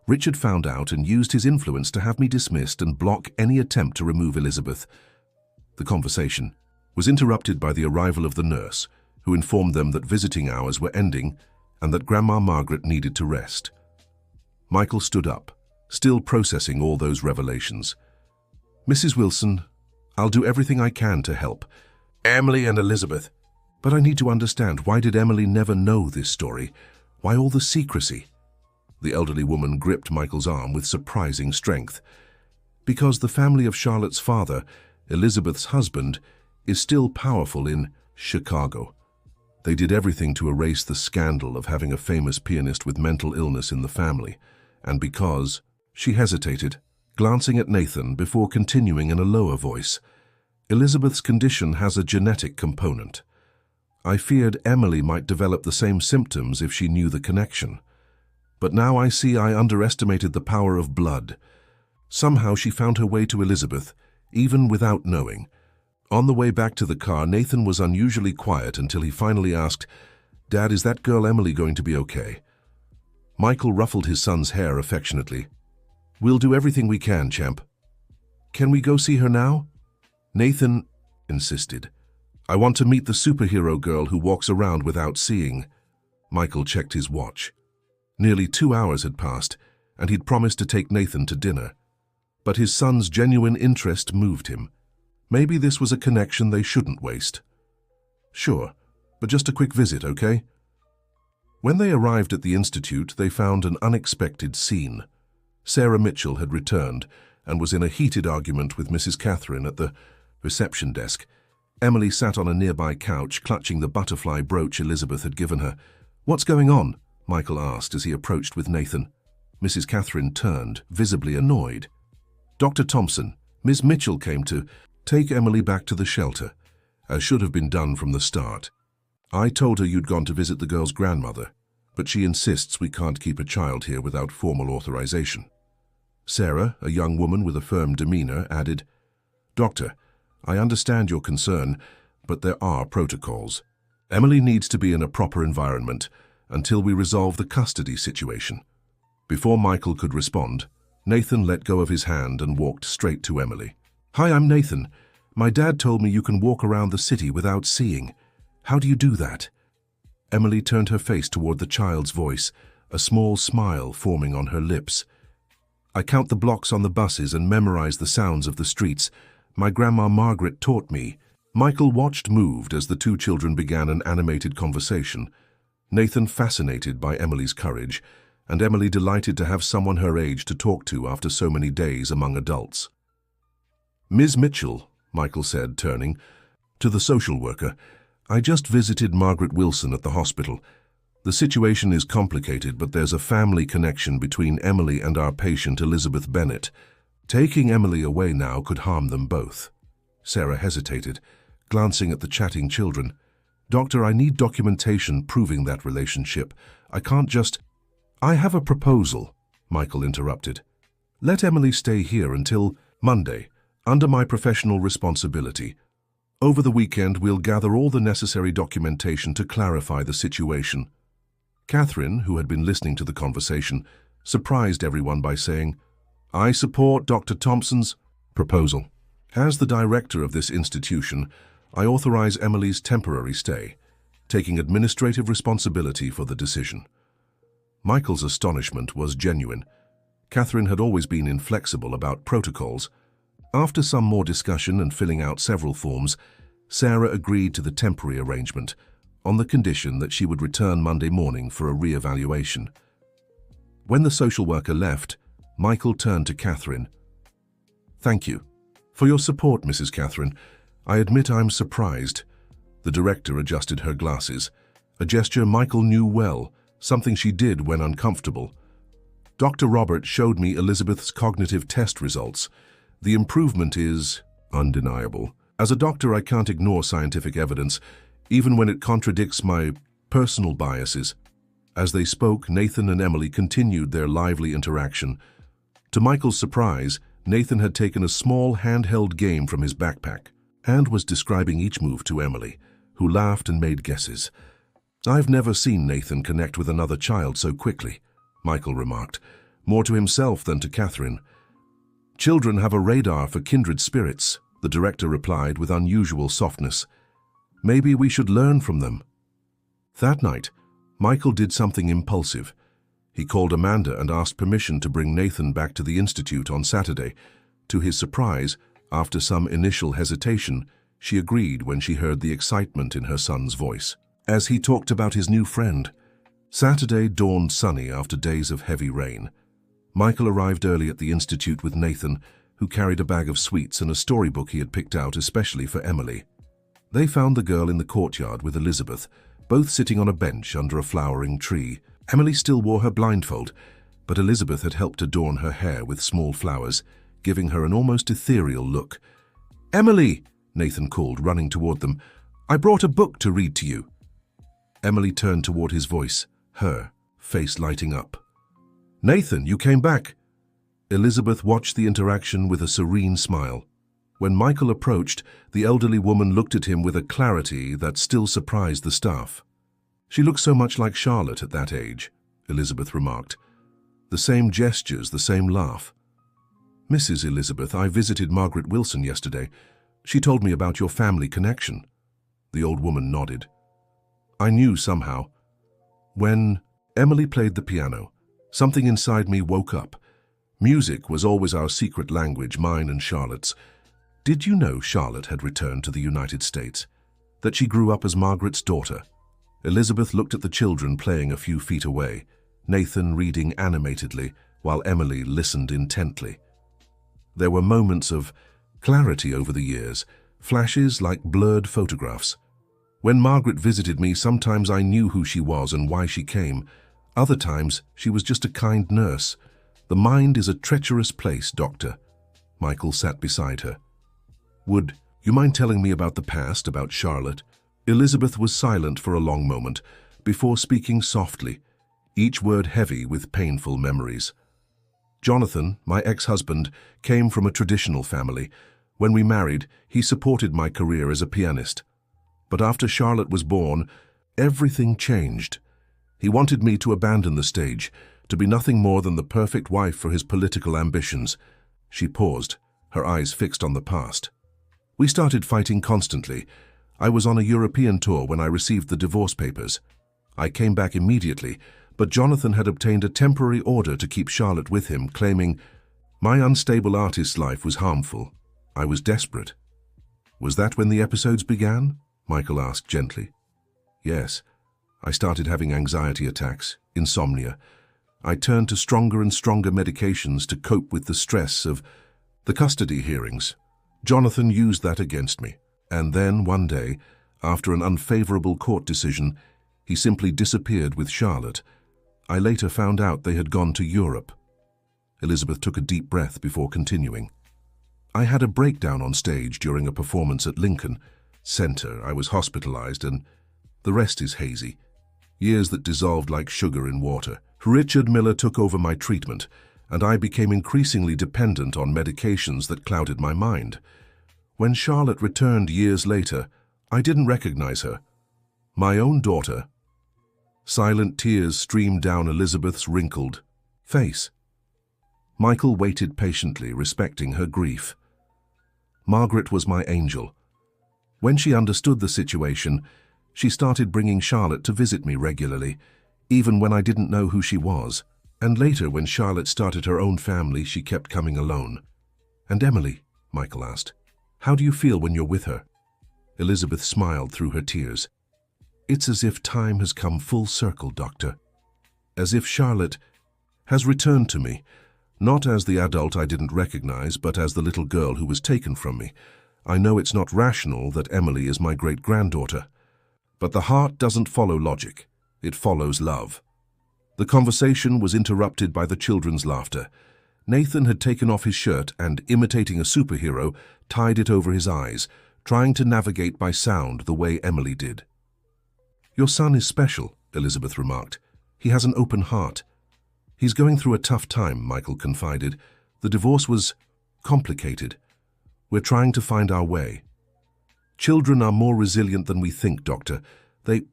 Richard found out and used his influence to have me dismissed and block any attempt to remove Elizabeth. The conversation was interrupted by the arrival of the nurse, who informed them that visiting hours were ending and that Grandma Margaret needed to rest. Michael stood up, still processing all those revelations. Mrs. Wilson, I'll do everything I can to help. Emily and Elizabeth. But I need to understand, why did Emily never know this story? Why all the secrecy? The elderly woman gripped Michael's arm with surprising strength. Because the family of Charlotte's father, Elizabeth's husband, is still powerful in Chicago. They did everything to erase the scandal of having a famous pianist with mental illness in the family, and because she hesitated, glancing at Nathan before continuing in a lower voice. Elizabeth's condition has a genetic component. I feared Emily might develop the same symptoms if she knew the connection. But now I see I underestimated the power of blood. Somehow she found her way to Elizabeth, even without knowing. On the way back to the car, Nathan was unusually quiet until he finally asked, "Dad, is that girl Emily going to be okay?" Michael ruffled his son's hair affectionately. "We'll do everything we can, champ." "Can we go see her now?" Nathan insisted. "I want to meet the superhero girl who walks around without seeing." Michael checked his watch. Nearly 2 hours had passed, and he'd promised to take Nathan to dinner. But his son's genuine interest moved him. Maybe this was a connection they shouldn't waste. "Sure, but just a quick visit, okay?" When they arrived at the Institute, they found an unexpected scene. Sarah Mitchell had returned and was in a heated argument with Mrs. Catherine at the reception desk. Emily sat on a nearby couch, clutching the butterfly brooch Elizabeth had given her. "What's going on?" Michael asked as he approached with Nathan. Mrs. Catherine turned, visibly annoyed. "Dr. Thompson, Miss Mitchell came to take Emily back to the shelter, as should have been done from the start. I told her you'd gone to visit the girl's grandmother, but she insists we can't keep a child here without formal authorization." Sarah, a young woman with a firm demeanor, added, "Doctor, I understand your concern, but there are protocols. Emily needs to be in a proper environment until we resolve the custody situation. Before Michael could respond, Nathan let go of his hand and walked straight to Emily. "Hi, I'm Nathan. My dad told me you can walk around the city without seeing. How do you do that?" Emily turned her face toward the child's voice, a small smile forming on her lips. "I count the blocks on the buses and memorize the sounds of the streets. My grandma Margaret taught me." Michael watched moved as the two children began an animated conversation. Nathan fascinated by Emily's courage, and Emily delighted to have someone her age to talk to after so many days among adults. "Ms. Mitchell," Michael said, turning to the social worker, "I just visited Margaret Wilson at the hospital. The situation is complicated, but there's a family connection between Emily and our patient Elizabeth Bennett. Taking Emily away now could harm them both." Sarah hesitated, glancing at the chatting children. "Doctor, I need documentation proving that relationship. I can't just—" "I have a proposal," Michael interrupted. "Let Emily stay here until Monday, under my professional responsibility. Over the weekend, we'll gather all the necessary documentation to clarify the situation." Catherine, who had been listening to the conversation, surprised everyone by saying, "I support Dr. Thompson's proposal. As the director of this institution, I authorize Emily's temporary stay, taking administrative responsibility for the decision." Michael's astonishment was genuine. Catherine had always been inflexible about protocols. After some more discussion and filling out several forms, Sarah agreed to the temporary arrangement, on the condition that she would return Monday morning for a re-evaluation. When the social worker left, Michael turned to Catherine. "Thank you for your support, Mrs. Catherine. I admit I'm surprised." The director adjusted her glasses, a gesture Michael knew well, something she did when uncomfortable. "Dr. Robert showed me Elizabeth's cognitive test results. The improvement is undeniable. As a doctor, I can't ignore scientific evidence, even when it contradicts my personal biases." As they spoke, Nathan and Emily continued their lively interaction. To Michael's surprise, Nathan had taken a small handheld game from his backpack and was describing each move to Emily, who laughed and made guesses. "I've never seen Nathan connect with another child so quickly," Michael remarked, more to himself than to Catherine. "Children have a radar for kindred spirits," the director replied with unusual softness. "Maybe we should learn from them." That night, Michael did something impulsive. He called Amanda and asked permission to bring Nathan back to the institute on Saturday. To his surprise, after some initial hesitation, she agreed when she heard the excitement in her son's voice. As he talked about his new friend, Saturday dawned sunny after days of heavy rain. Michael arrived early at the institute with Nathan, who carried a bag of sweets and a storybook he had picked out especially for Emily. They found the girl in the courtyard with Elizabeth, both sitting on a bench under a flowering tree. Emily still wore her blindfold, but Elizabeth had helped adorn her hair with small flowers, giving her an almost ethereal look. "Emily!" Nathan called, running toward them. "I brought a book to read to you." Emily turned toward his voice, her face lighting up. "Nathan, you came back!" Elizabeth watched the interaction with a serene smile. When Michael approached, the elderly woman looked at him with a clarity that still surprised the staff. "She looks so much like Charlotte at that age," Elizabeth remarked. "The same gestures, the same laugh." "Mrs. Elizabeth, I visited Margaret Wilson yesterday. She told me about your family connection." The old woman nodded. "I knew somehow. When Emily played the piano, something inside me woke up. Music was always our secret language, mine and Charlotte's. Did you know Charlotte had returned to the United States? That she grew up as Margaret's daughter?" Elizabeth looked at the children playing a few feet away, Nathan reading animatedly while Emily listened intently. There were moments of clarity over the years, flashes like blurred photographs. "When Margaret visited me, sometimes I knew who she was and why she came. Other times, she was just a kind nurse. The mind is a treacherous place, Doctor." Michael sat beside her. "Would you mind telling me about the past, about Charlotte?" Elizabeth was silent for a long moment, before speaking softly, each word heavy with painful memories. "Jonathan, my ex-husband, came from a traditional family. When we married, he supported my career as a pianist. But after Charlotte was born, everything changed. He wanted me to abandon the stage, to be nothing more than the perfect wife for his political ambitions. She paused, her eyes fixed on the past. We started fighting constantly. I was on a European tour when I received the divorce papers. I came back immediately, but Jonathan had obtained a temporary order to keep Charlotte with him, claiming, "My unstable artist's life was harmful. I was desperate." "Was that when the episodes began?" Michael asked gently. "Yes. I started having anxiety attacks, insomnia. I turned to stronger and stronger medications to cope with the stress of the custody hearings. Jonathan used that against me. And then, one day, after an unfavorable court decision, he simply disappeared with Charlotte. I later found out they had gone to Europe." Elizabeth took a deep breath before continuing. "I had a breakdown on stage during a performance at Lincoln Center. I was hospitalized, and the rest is hazy. Years that dissolved like sugar in water. Richard Miller took over my treatment, and I became increasingly dependent on medications that clouded my mind. When Charlotte returned years later, I didn't recognize her. My own daughter." Silent tears streamed down Elizabeth's wrinkled face. Michael waited patiently, respecting her grief. "Margaret was my angel. When she understood the situation, she started bringing Charlotte to visit me regularly, even when I didn't know who she was. And later, when Charlotte started her own family, she kept coming alone." "And Emily?" Michael asked. "How do you feel when you're with her?" Elizabeth smiled through her tears. "It's as if time has come full circle, Doctor. As if Charlotte has returned to me, not as the adult I didn't recognize, but as the little girl who was taken from me. I know it's not rational that Emily is my great-granddaughter, but the heart doesn't follow logic. It follows love." The conversation was interrupted by the children's laughter. Nathan had taken off his shirt and, imitating a superhero, tied it over his eyes, trying to navigate by sound the way Emily did. "Your son is special," Elizabeth remarked. "He has an open heart." "He's going through a tough time," Michael confided. "The divorce was complicated. We're trying to find our way." "Children are more resilient than we think, Doctor. They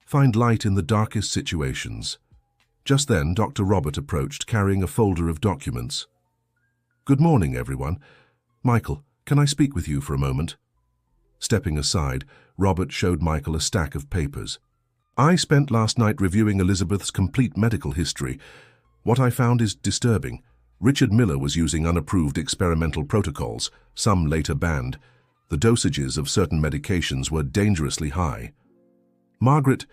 find light in the darkest situations." Just then, Dr. Robert approached, carrying a folder of documents. "Good morning, everyone. Michael, can I speak with you for a moment?" Stepping aside, Robert showed Michael a stack of papers. "I spent last night reviewing Elizabeth's complete medical history. What I found is disturbing. Richard Miller was using unapproved experimental protocols, some later banned. The dosages of certain medications were dangerously high." "Margaret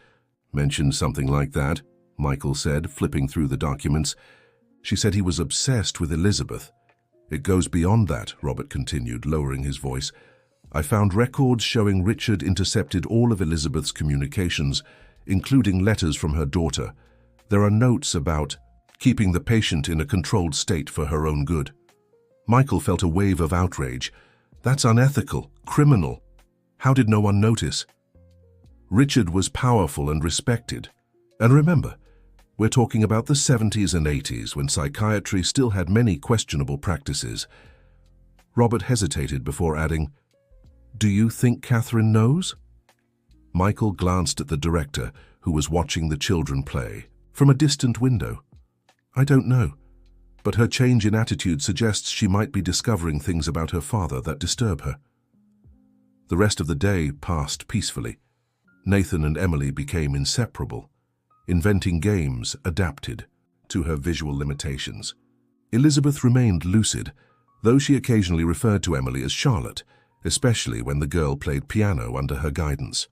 mentioned something like that," Michael said, flipping through the documents. "She said he was obsessed with Elizabeth." "It goes beyond that," Robert continued, lowering his voice. "I found records showing Richard intercepted all of Elizabeth's communications, including letters from her daughter. There are notes about keeping the patient in a controlled state for her own good." Michael felt a wave of outrage. "That's unethical, criminal. How did no one notice?" Richard was powerful and respected. And remember, we're talking about the 70s and 80s, when psychiatry still had many questionable practices. Robert hesitated before adding, "Do you think Catherine knows?" Michael glanced at the director, who was watching the children play from a distant window. "I don't know, but her change in attitude suggests she might be discovering things about her father that disturb her." The rest of the day passed peacefully. Nathan and Emily became inseparable, inventing games adapted to her visual limitations. Elizabeth remained lucid, though she occasionally referred to Emily as Charlotte, especially when the girl played piano under her guidance.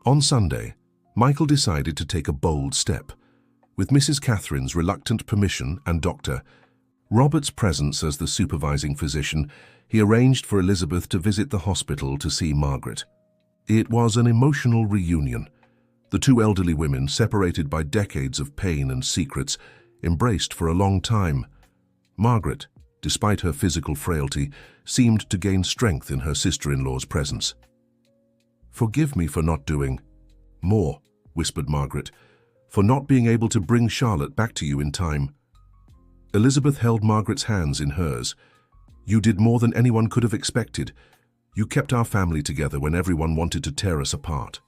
On Sunday, Michael decided to take a bold step. With Mrs. Catherine's reluctant permission and Dr. Robert's presence as the supervising physician, he arranged for Elizabeth to visit the hospital to see Margaret. It was an emotional reunion. The two elderly women, separated by decades of pain and secrets, embraced for a long time. Margaret, despite her physical frailty, seemed to gain strength in her sister-in-law's presence. "Forgive me for not doing more," whispered Margaret, "for not being able to bring Charlotte back to you in time." Elizabeth held Margaret's hands in hers. "You did more than anyone could have expected. You kept our family together when everyone wanted to tear us apart."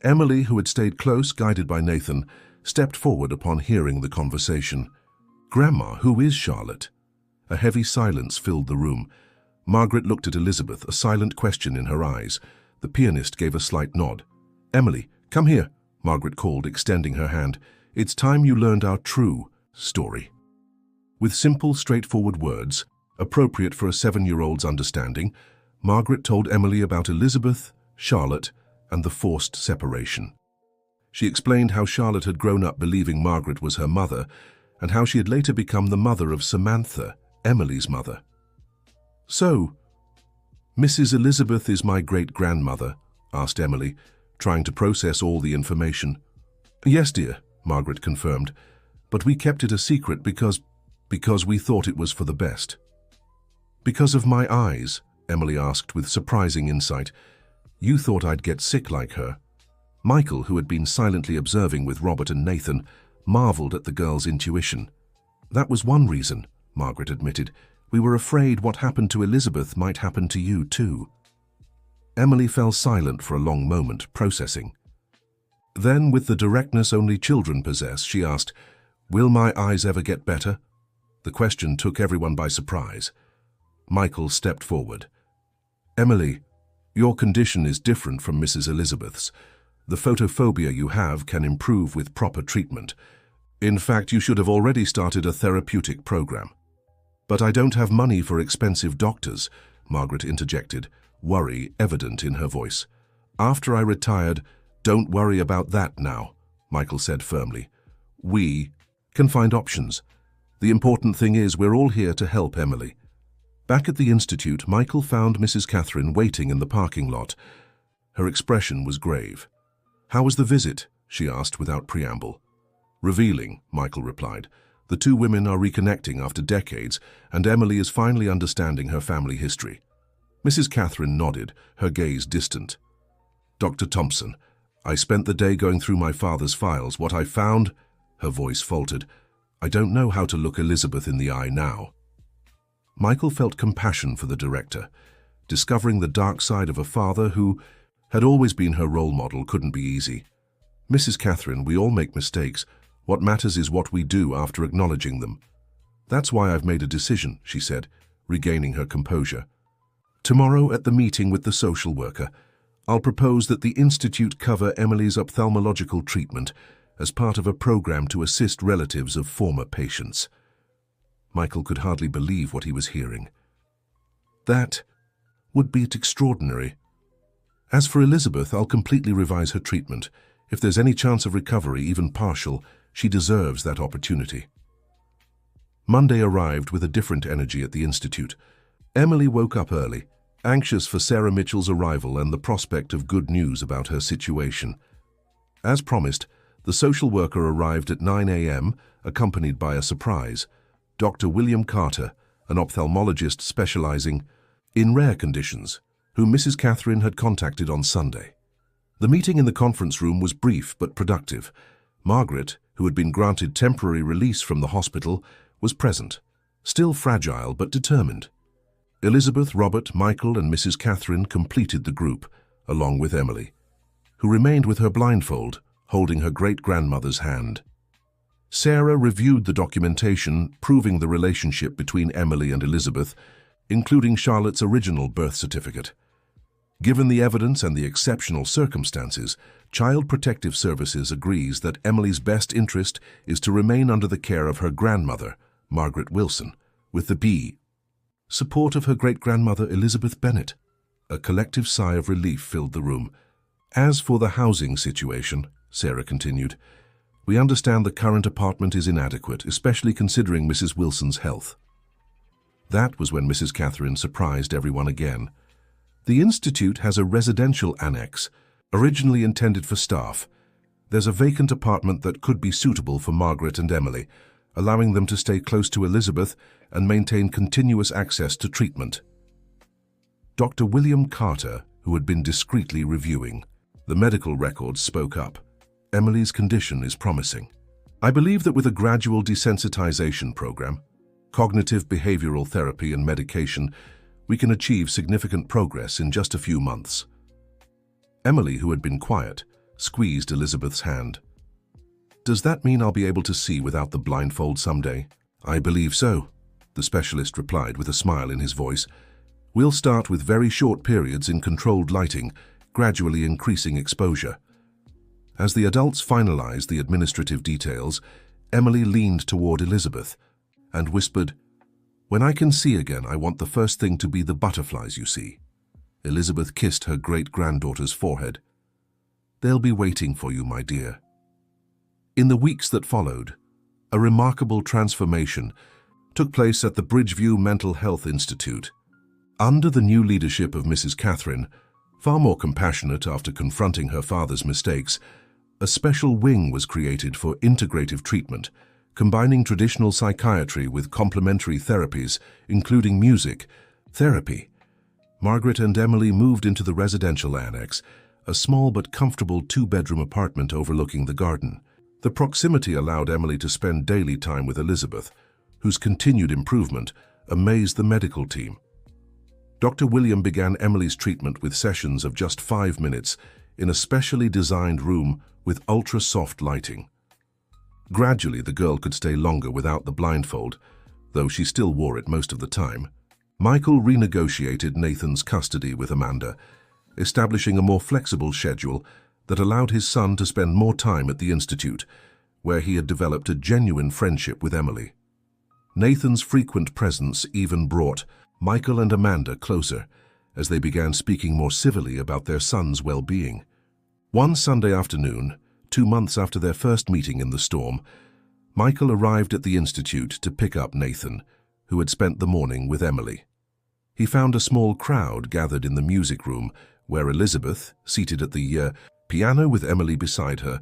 Emily, who had stayed close, guided by Nathan, stepped forward upon hearing the conversation. "Grandma, who is Charlotte?" A heavy silence filled the room. Margaret looked at Elizabeth, a silent question in her eyes. The pianist gave a slight nod. "Emily, come here," Margaret called, extending her hand. "It's time you learned our true story." With simple, straightforward words, appropriate for a 7-year-old's understanding, Margaret told Emily about Elizabeth, Charlotte, and the forced separation. She explained how Charlotte had grown up believing Margaret was her mother, and how she had later become the mother of Samantha, Emily's mother. "So, Mrs. Elizabeth is my great-grandmother?" asked Emily, trying to process all the information. "Yes, dear," Margaret confirmed, "but we kept it a secret because we thought it was for the best." "Because of my eyes?" Emily asked with surprising insight. "You thought I'd get sick like her?" Michael, who had been silently observing with Robert and Nathan, marveled at the girl's intuition. "That was one reason," Margaret admitted. "We were afraid what happened to Elizabeth might happen to you too." Emily fell silent for a long moment, processing. Then, with the directness only children possess, she asked, "Will my eyes ever get better?" The question took everyone by surprise. Michael stepped forward. "Emily, your condition is different from Mrs. Elizabeth's. The photophobia you have can improve with proper treatment. In fact, you should have already started a therapeutic program." "But I don't have money for expensive doctors," Margaret interjected, worry evident in her voice. "After I retired, don't worry about that now," Michael said firmly. "We can find options. The important thing is we're all here to help Emily." Back at the Institute, Michael found Mrs. Catherine waiting in the parking lot. Her expression was grave. "How was the visit?" she asked without preamble. "Revealing," Michael replied. "The two women are reconnecting after decades, and Emily is finally understanding her family history." Mrs. Catherine nodded, her gaze distant. "Dr. Thompson, I spent the day going through my father's files. What I found," her voice faltered, "I don't know how to look Elizabeth in the eye now." Michael felt compassion for the director. Discovering the dark side of a father who had always been her role model couldn't be easy. "Mrs. Catherine, we all make mistakes. What matters is what we do after acknowledging them. That's why I've made a decision," she said, regaining her composure. "Tomorrow at the meeting with the social worker, I'll propose that the Institute cover Emily's ophthalmological treatment as part of a program to assist relatives of former patients." Michael could hardly believe what he was hearing. "That would be extraordinary. As for Elizabeth, I'll completely revise her treatment. If there's any chance of recovery, even partial, she deserves that opportunity." Monday arrived with a different energy at the Institute. Emily woke up early, anxious for Sarah Mitchell's arrival and the prospect of good news about her situation. As promised, the social worker arrived at 9 a.m., accompanied by a surprise. Dr. William Carter, an ophthalmologist specializing in rare conditions, whom Mrs. Catherine had contacted on Sunday. The meeting in the conference room was brief but productive. Margaret, who had been granted temporary release from the hospital, was present, still fragile but determined. Elizabeth, Robert, Michael, and Mrs. Catherine completed the group, along with Emily, who remained with her blindfold, holding her great-grandmother's hand. Sarah reviewed the documentation proving the relationship between Emily and Elizabeth, including Charlotte's original birth certificate. Given the evidence and the exceptional circumstances, Child Protective Services agrees that Emily's best interest is to remain under the care of her grandmother, Margaret Wilson, with the support of her great-grandmother Elizabeth Bennet. A collective sigh of relief filled the room. "As for the housing situation," Sarah continued, "we understand the current apartment is inadequate, especially considering Mrs. Wilson's health." That was when Mrs. Catherine surprised everyone again. "The Institute has a residential annex, originally intended for staff. There's a vacant apartment that could be suitable for Margaret and Emily, allowing them to stay close to Elizabeth and maintain continuous access to treatment." Dr. William Carter, who had been discreetly reviewing the medical records, spoke up. "Emily's condition is promising. I believe that with a gradual desensitization program, cognitive behavioral therapy and medication, we can achieve significant progress in just a few months." Emily, who had been quiet, squeezed Elizabeth's hand. Does that mean I'll be able to see without the blindfold someday? I believe so, the specialist replied with a smile in his voice. We'll start with very short periods in controlled lighting, gradually increasing exposure. As the adults finalized the administrative details, Emily leaned toward Elizabeth and whispered, "When I can see again, I want the first thing to be the butterflies you see." Elizabeth kissed her great-granddaughter's forehead. "They'll be waiting for you, my dear." In the weeks that followed, a remarkable transformation took place at the Bridgeview Mental Health Institute. Under the new leadership of Mrs. Catherine, far more compassionate after confronting her father's mistakes, a special wing was created for integrative treatment, combining traditional psychiatry with complementary therapies, including music, therapy. Margaret and Emily moved into the residential annex, a small but comfortable two-bedroom apartment overlooking the garden. The proximity allowed Emily to spend daily time with Elizabeth, whose continued improvement amazed the medical team. Dr. William began Emily's treatment with sessions of just 5 minutes in a specially designed room with ultra-soft lighting. Gradually, the girl could stay longer without the blindfold, though she still wore it most of the time. Michael renegotiated Nathan's custody with Amanda, establishing a more flexible schedule that allowed his son to spend more time at the institute, where he had developed a genuine friendship with Emily. Nathan's frequent presence even brought Michael and Amanda closer, as they began speaking more civilly about their son's well-being. One Sunday afternoon, 2 months after their first meeting in the storm, Michael arrived at the institute to pick up Nathan, who had spent the morning with Emily. He found a small crowd gathered in the music room, where Elizabeth, seated at the piano with Emily beside her,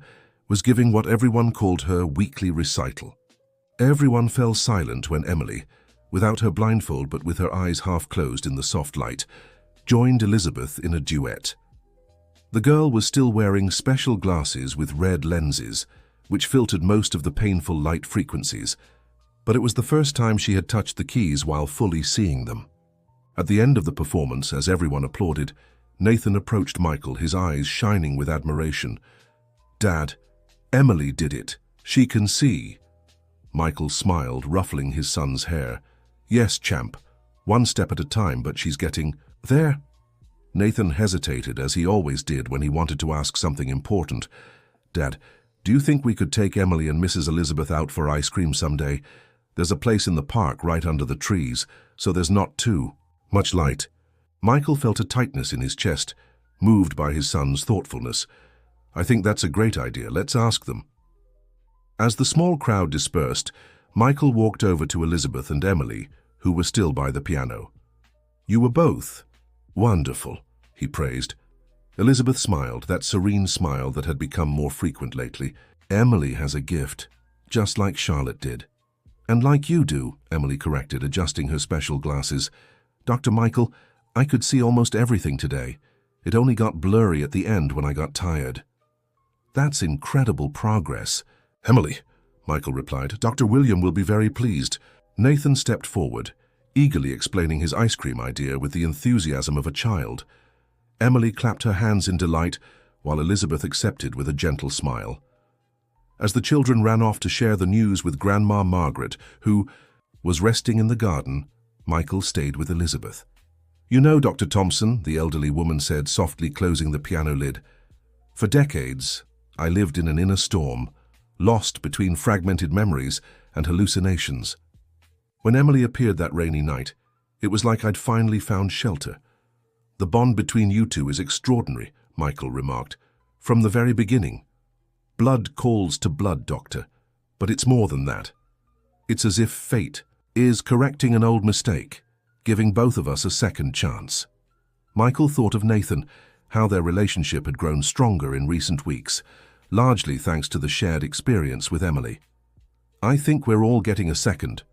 was giving what everyone called her weekly recital. Everyone fell silent when Emily, without her blindfold but with her eyes half closed in the soft light, joined Elizabeth in a duet. The girl was still wearing special glasses with red lenses, which filtered most of the painful light frequencies, but it was the first time she had touched the keys while fully seeing them. At the end of the performance, as everyone applauded, Nathan approached Michael, his eyes shining with admiration. "Dad, Emily did it. She can see." Michael smiled, ruffling his son's hair. "Yes, champ. One step at a time, but she's getting there." Nathan hesitated, as he always did when he wanted to ask something important. "Dad, do you think we could take Emily and Mrs. Elizabeth out for ice cream someday? There's a place in the park right under the trees, so there's not too much light." Michael felt a tightness in his chest, moved by his son's thoughtfulness. "I think that's a great idea. Let's ask them." As the small crowd dispersed, Michael walked over to Elizabeth and Emily, who were still by the piano. "You were both wonderful," he praised. Elizabeth smiled, that serene smile that had become more frequent lately. "Emily has a gift, just like Charlotte did." "And like you do," Emily corrected, adjusting her special glasses. "Dr. Michael, I could see almost everything today. It only got blurry at the end when I got tired." "That's incredible progress." "Emily," Michael replied, "Dr. William will be very pleased." Nathan stepped forward, eagerly explaining his ice cream idea with the enthusiasm of a child. Emily clapped her hands in delight, while Elizabeth accepted with a gentle smile. As the children ran off to share the news with Grandma Margaret, who was resting in the garden, Michael stayed with Elizabeth. "You know, Dr. Thompson," the elderly woman said, softly closing the piano lid, "for decades I lived in an inner storm, lost between fragmented memories and hallucinations. When Emily appeared that rainy night, it was like I'd finally found shelter." "The bond between you two is extraordinary," Michael remarked. "From the very beginning. Blood calls to blood, Doctor, but it's more than that. It's as if fate is correcting an old mistake, giving both of us a second chance." Michael thought of Nathan, how their relationship had grown stronger in recent weeks, largely thanks to the shared experience with Emily. "I think we're all getting a second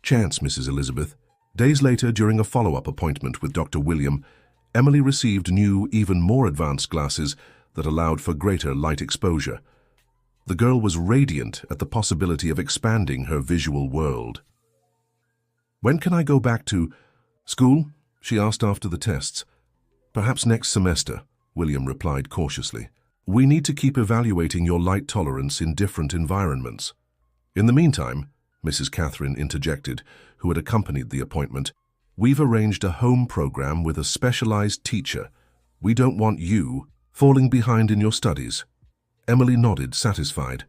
chance, Mrs. Elizabeth." Days later, during a follow-up appointment with Dr. William, Emily received new, even more advanced glasses that allowed for greater light exposure. The girl was radiant at the possibility of expanding her visual world. "When can I go back to school?" she asked after the tests. "Perhaps next semester," William replied cautiously. We need to keep evaluating your light tolerance in different environments. In the meantime, Mrs. Catherine interjected, who had accompanied the appointment, we've arranged a home program with a specialized teacher. We don't want you falling behind in your studies. Emily nodded, satisfied.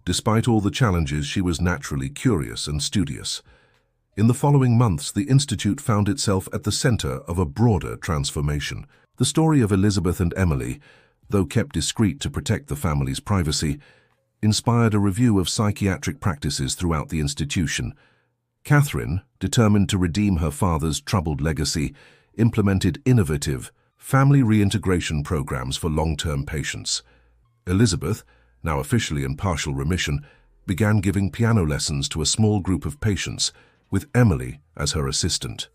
Despite all the challenges, she was naturally curious and studious. In the following months, the Institute found itself at the center of a broader transformation. The story of Elizabeth and Emily, though kept discreet to protect the family's privacy, inspired a review of psychiatric practices throughout the institution. Catherine, determined to redeem her father's troubled legacy, implemented innovative family reintegration programs for long-term patients. Elizabeth, now officially in partial remission, began giving piano lessons to a small group of patients, with Emily as her assistant.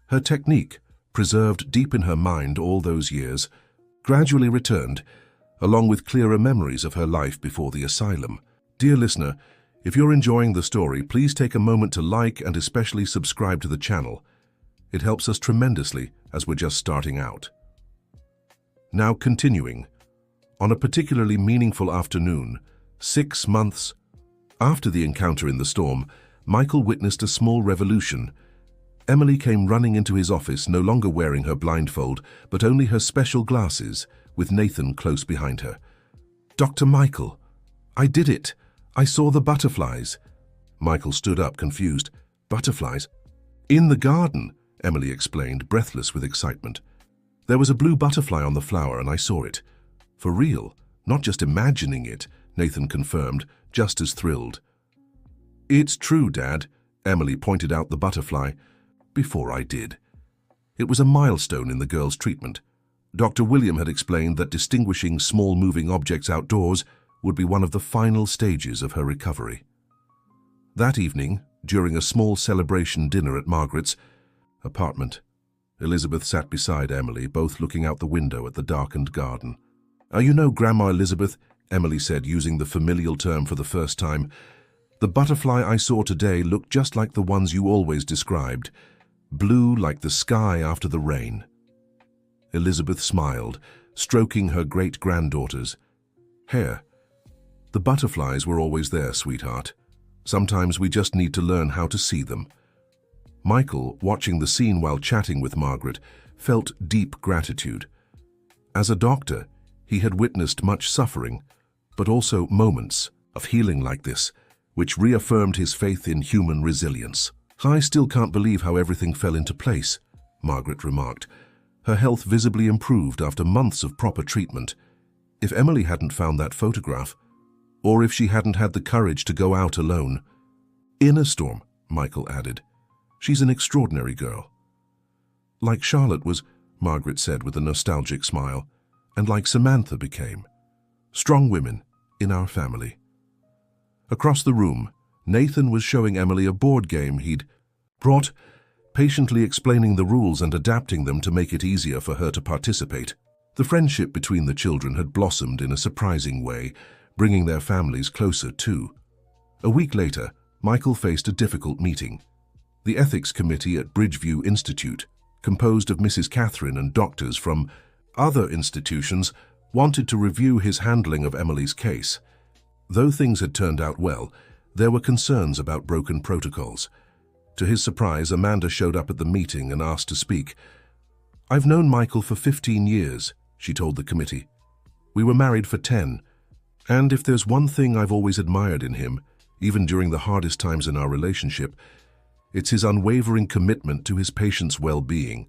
Her technique, preserved deep in her mind all those years, gradually returned, along with clearer memories of her life before the asylum. Dear listener, if you're enjoying the story, please take a moment to like and especially subscribe to the channel. It helps us tremendously as we're just starting out. Now continuing. On a particularly meaningful afternoon, 6 months after the encounter in the storm, Michael witnessed a small revolution. Emily came running into his office, no longer wearing her blindfold, but only her special glasses, with Nathan close behind her. "Dr. Michael, I did it! I saw the butterflies." Michael stood up, confused. "Butterflies?" "In the garden," Emily explained, breathless with excitement. "There was a blue butterfly on the flower and I saw it. For real, not just imagining it," Nathan confirmed, just as thrilled. "It's true, Dad," Emily pointed out the butterfly. "Before I did." It was a milestone in the girl's treatment. Dr. William had explained that distinguishing small moving objects outdoors would be one of the final stages of her recovery. That evening, during a small celebration dinner at Margaret's apartment, Elizabeth sat beside Emily, both looking out the window at the darkened garden. "You know, Grandma Elizabeth," Emily said, using the familial term for the first time, "the butterfly I saw today looked just like the ones you always described, blue like the sky after the rain." Elizabeth smiled, stroking her great-granddaughter's hair. "The butterflies were always there, sweetheart. Sometimes we just need to learn how to see them." Michael, watching the scene while chatting with Margaret, felt deep gratitude. As a doctor, he had witnessed much suffering, but also moments of healing like this, which reaffirmed his faith in human resilience. "I still can't believe how everything fell into place," Margaret remarked. Her health visibly improved after months of proper treatment. If Emily hadn't found that photograph, or if she hadn't had the courage to go out alone. "In a storm," Michael added. "She's an extraordinary girl." "Like Charlotte was," Margaret said with a nostalgic smile, "and like Samantha became. Strong women in our family." Across the room, Nathan was showing Emily a board game he'd brought, patiently explaining the rules and adapting them to make it easier for her to participate. The friendship between the children had blossomed in a surprising way, bringing their families closer too. A week later, Michael faced a difficult meeting. The ethics committee at Bridgeview Institute, composed of Mrs. Catherine and doctors from other institutions, wanted to review his handling of Emily's case. Though things had turned out well, there were concerns about broken protocols. To his surprise, Amanda showed up at the meeting and asked to speak. "I've known Michael for 15 years, she told the committee. "We were married for 10. And if there's one thing I've always admired in him, even during the hardest times in our relationship, it's his unwavering commitment to his patients' well-being."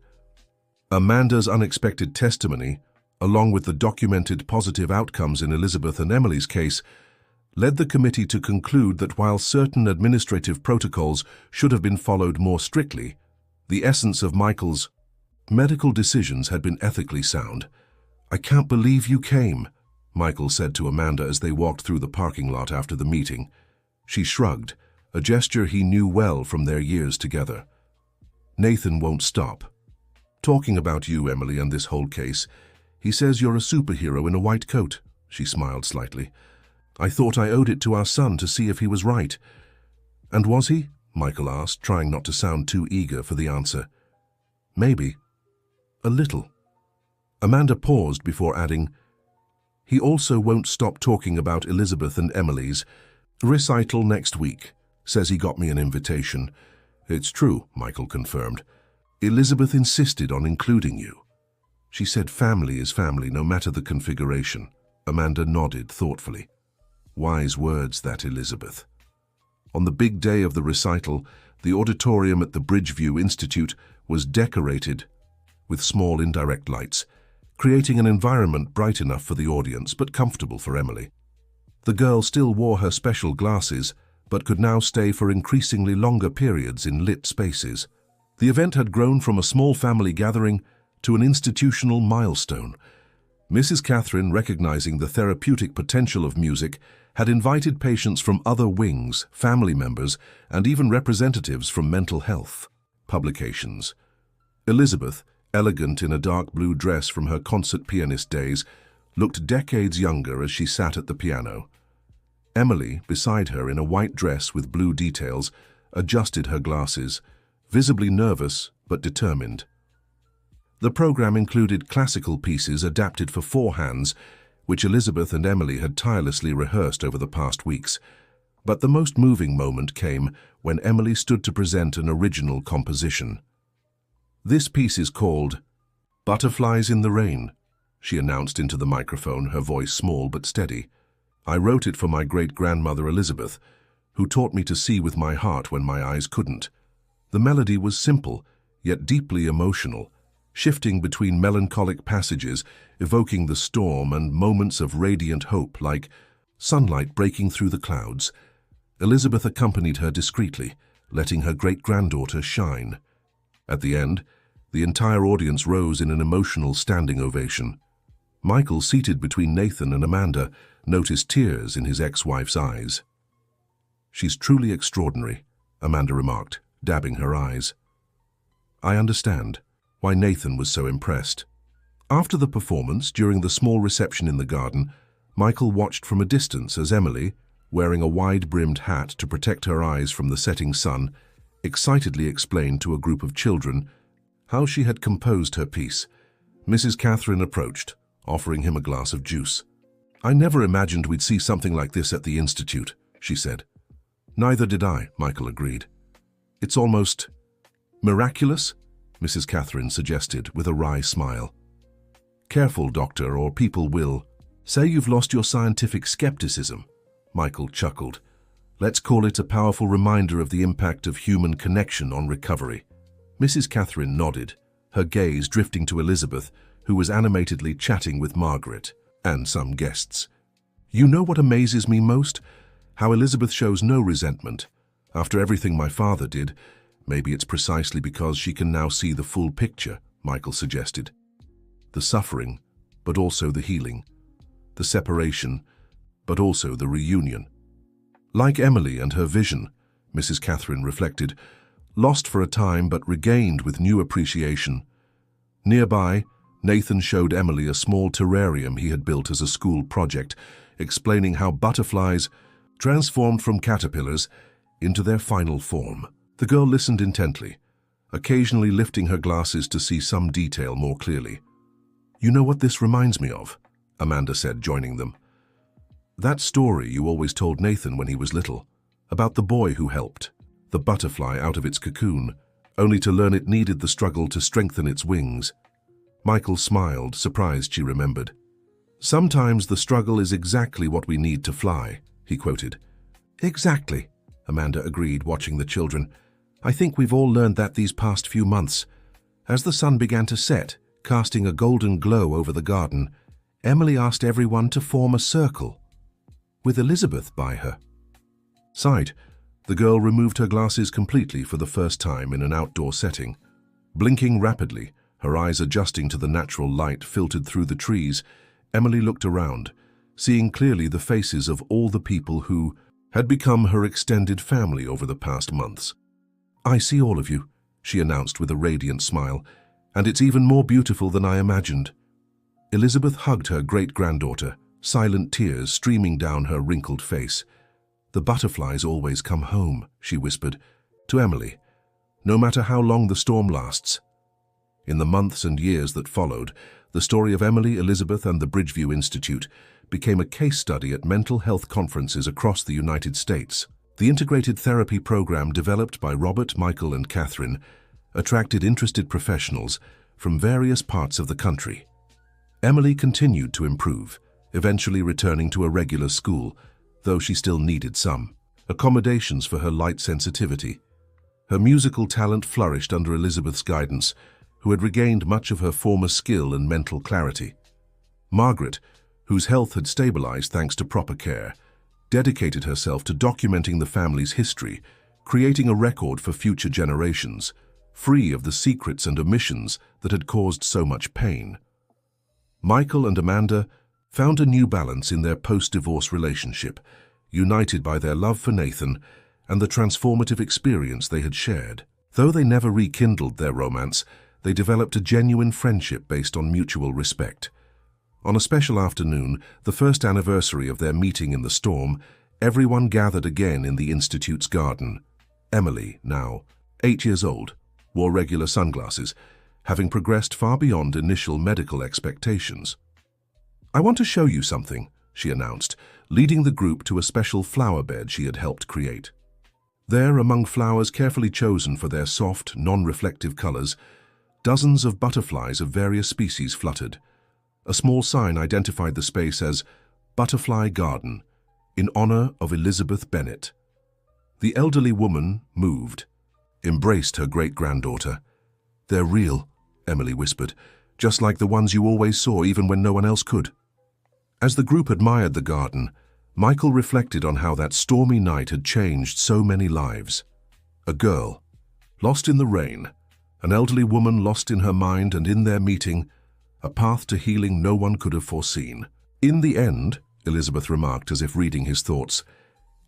Amanda's unexpected testimony, along with the documented positive outcomes in Elizabeth and Emily's case, led the committee to conclude that while certain administrative protocols should have been followed more strictly, the essence of Michael's medical decisions had been ethically sound. "I can't believe you came," Michael said to Amanda as they walked through the parking lot after the meeting. She shrugged, a gesture he knew well from their years together. "Nathan won't stop talking about you, Emily, and this whole case. He says you're a superhero in a white coat." She smiled slightly. "I thought I owed it to our son to see if he was right." "And was he?" Michael asked, trying not to sound too eager for the answer. "Maybe. A little." Amanda paused before adding, He also won't stop talking about Elizabeth and Emily's recital next week. Says he got me an invitation. It's true, Michael confirmed. Elizabeth insisted on including you. She said family is family, no matter the configuration. Amanda nodded thoughtfully. Wise words, that, Elizabeth. On the big day of the recital, the auditorium at the Bridgeview Institute was decorated with small indirect lights, creating an environment bright enough for the audience but comfortable for Emily. The girl still wore her special glasses, but could now stay for increasingly longer periods in lit spaces. The event had grown from a small family gathering to an institutional milestone. Mrs. Catherine, recognizing the therapeutic potential of music, had invited patients from other wings, family members, and even representatives from mental health publications. Elizabeth, elegant in a dark blue dress from her concert pianist days, looked decades younger as she sat at the piano. Emily, beside her in a white dress with blue details, adjusted her glasses, visibly nervous but determined. The program included classical pieces adapted for four hands, which Elizabeth and Emily had tirelessly rehearsed over the past weeks. But the most moving moment came when Emily stood to present an original composition. This piece is called Butterflies in the Rain, she announced into the microphone, her voice small but steady. I wrote it for my great-grandmother Elizabeth, who taught me to see with my heart when my eyes couldn't. The melody was simple, yet deeply emotional, shifting between melancholic passages, evoking the storm and moments of radiant hope like sunlight breaking through the clouds. Elizabeth accompanied her discreetly, letting her great-granddaughter shine. At the end, the entire audience rose in an emotional standing ovation. Michael, seated between Nathan and Amanda, noticed tears in his ex-wife's eyes. She's truly extraordinary, Amanda remarked, dabbing her eyes. I understand why Nathan was so impressed. After the performance, during the small reception in the garden, Michael watched from a distance as Emily, wearing a wide-brimmed hat to protect her eyes from the setting sun, excitedly explained to a group of children how she had composed her piece. Mrs. Catherine approached, offering him a glass of juice. I never imagined we'd see something like this at the Institute, she said. Neither did I, Michael agreed. It's almost miraculous, Mrs. Catherine suggested with a wry smile. Careful, Doctor, or people will say you've lost your scientific skepticism, Michael chuckled. Let's call it a powerful reminder of the impact of human connection on recovery. Mrs. Catherine nodded, her gaze drifting to Elizabeth, who was animatedly chatting with Margaret and some guests. You know what amazes me most? How Elizabeth shows no resentment. After everything my father did, maybe it's precisely because she can now see the full picture, Michael suggested. The suffering, but also the healing. The separation, but also the reunion. Like Emily and her vision, Mrs. Catherine reflected, lost for a time but regained with new appreciation. Nearby, Nathan showed Emily a small terrarium he had built as a school project, explaining how butterflies transformed from caterpillars into their final form. The girl listened intently, occasionally lifting her glasses to see some detail more clearly. You know what this reminds me of? Amanda said, joining them. That story you always told Nathan when he was little, about the boy who helped the butterfly out of its cocoon, only to learn it needed the struggle to strengthen its wings. Michael smiled, surprised she remembered. Sometimes the struggle is exactly what we need to fly, he quoted. Exactly, Amanda agreed, watching the children. I think we've all learned that these past few months. As the sun began to set, casting a golden glow over the garden, Emily asked everyone to form a circle, with Elizabeth by her. Sighed, the girl removed her glasses completely for the first time in an outdoor setting. Blinking rapidly, her eyes adjusting to the natural light filtered through the trees, Emily looked around, seeing clearly the faces of all the people who had become her extended family over the past months. I see all of you, she announced with a radiant smile, and it's even more beautiful than I imagined. Elizabeth hugged her great-granddaughter, silent tears streaming down her wrinkled face. The butterflies always come home, she whispered, to Emily, no matter how long the storm lasts. In the months and years that followed, the story of Emily, Elizabeth, and the Bridgeview Institute became a case study at mental health conferences across the United States. The integrated therapy program developed by Robert, Michael, and Catherine attracted interested professionals from various parts of the country. Emily continued to improve, eventually returning to a regular school, though she still needed some accommodations for her light sensitivity. Her musical talent flourished under Elizabeth's guidance, who had regained much of her former skill and mental clarity. Margaret, whose health had stabilized thanks to proper care, dedicated herself to documenting the family's history, creating a record for future generations, free of the secrets and omissions that had caused so much pain. Michael and Amanda found a new balance in their post-divorce relationship, united by their love for Nathan and the transformative experience they had shared. Though they never rekindled their romance, they developed a genuine friendship based on mutual respect. On a special afternoon, the first anniversary of their meeting in the storm, everyone gathered again in the Institute's garden. Emily, now 8 years old, wore regular sunglasses, having progressed far beyond initial medical expectations. "I want to show you something," she announced, leading the group to a special flower bed she had helped create. There, among flowers carefully chosen for their soft, non-reflective colors, dozens of butterflies of various species fluttered. A small sign identified the space as Butterfly Garden, in honor of Elizabeth Bennet. The elderly woman moved, embraced her great-granddaughter. "They're real," Emily whispered, "just like the ones you always saw even when no one else could." As the group admired the garden, Michael reflected on how that stormy night had changed so many lives. A girl, lost in the rain, an elderly woman lost in her mind, and in their meeting, a path to healing no one could have foreseen. "In the end," Elizabeth remarked as if reading his thoughts,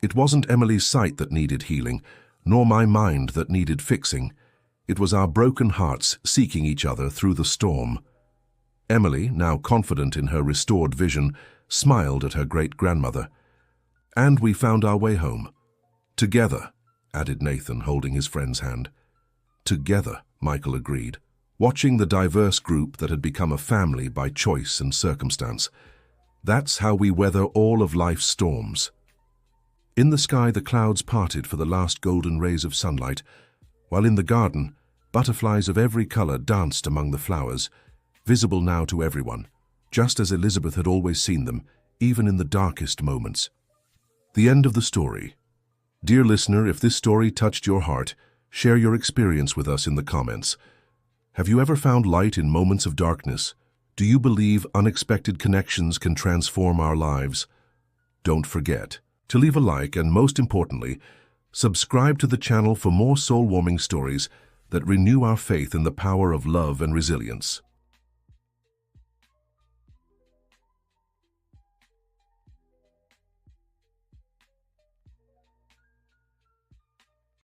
"it wasn't Emily's sight that needed healing, nor my mind that needed fixing. It was our broken hearts seeking each other through the storm." Emily, now confident in her restored vision, smiled at her great-grandmother. "And we found our way home. Together," added Nathan, holding his friend's hand. "Together," Michael agreed, watching the diverse group that had become a family by choice and circumstance. "That's how we weather all of life's storms." In the sky, the clouds parted for the last golden rays of sunlight, while in the garden, butterflies of every color danced among the flowers, visible now to everyone, just as Elizabeth had always seen them, even in the darkest moments. The end of the story. Dear listener, if this story touched your heart, share your experience with us in the comments. Have you ever found light in moments of darkness? Do you believe unexpected connections can transform our lives? Don't forget to leave a like and, most importantly, subscribe to the channel for more soul-warming stories that renew our faith in the power of love and resilience.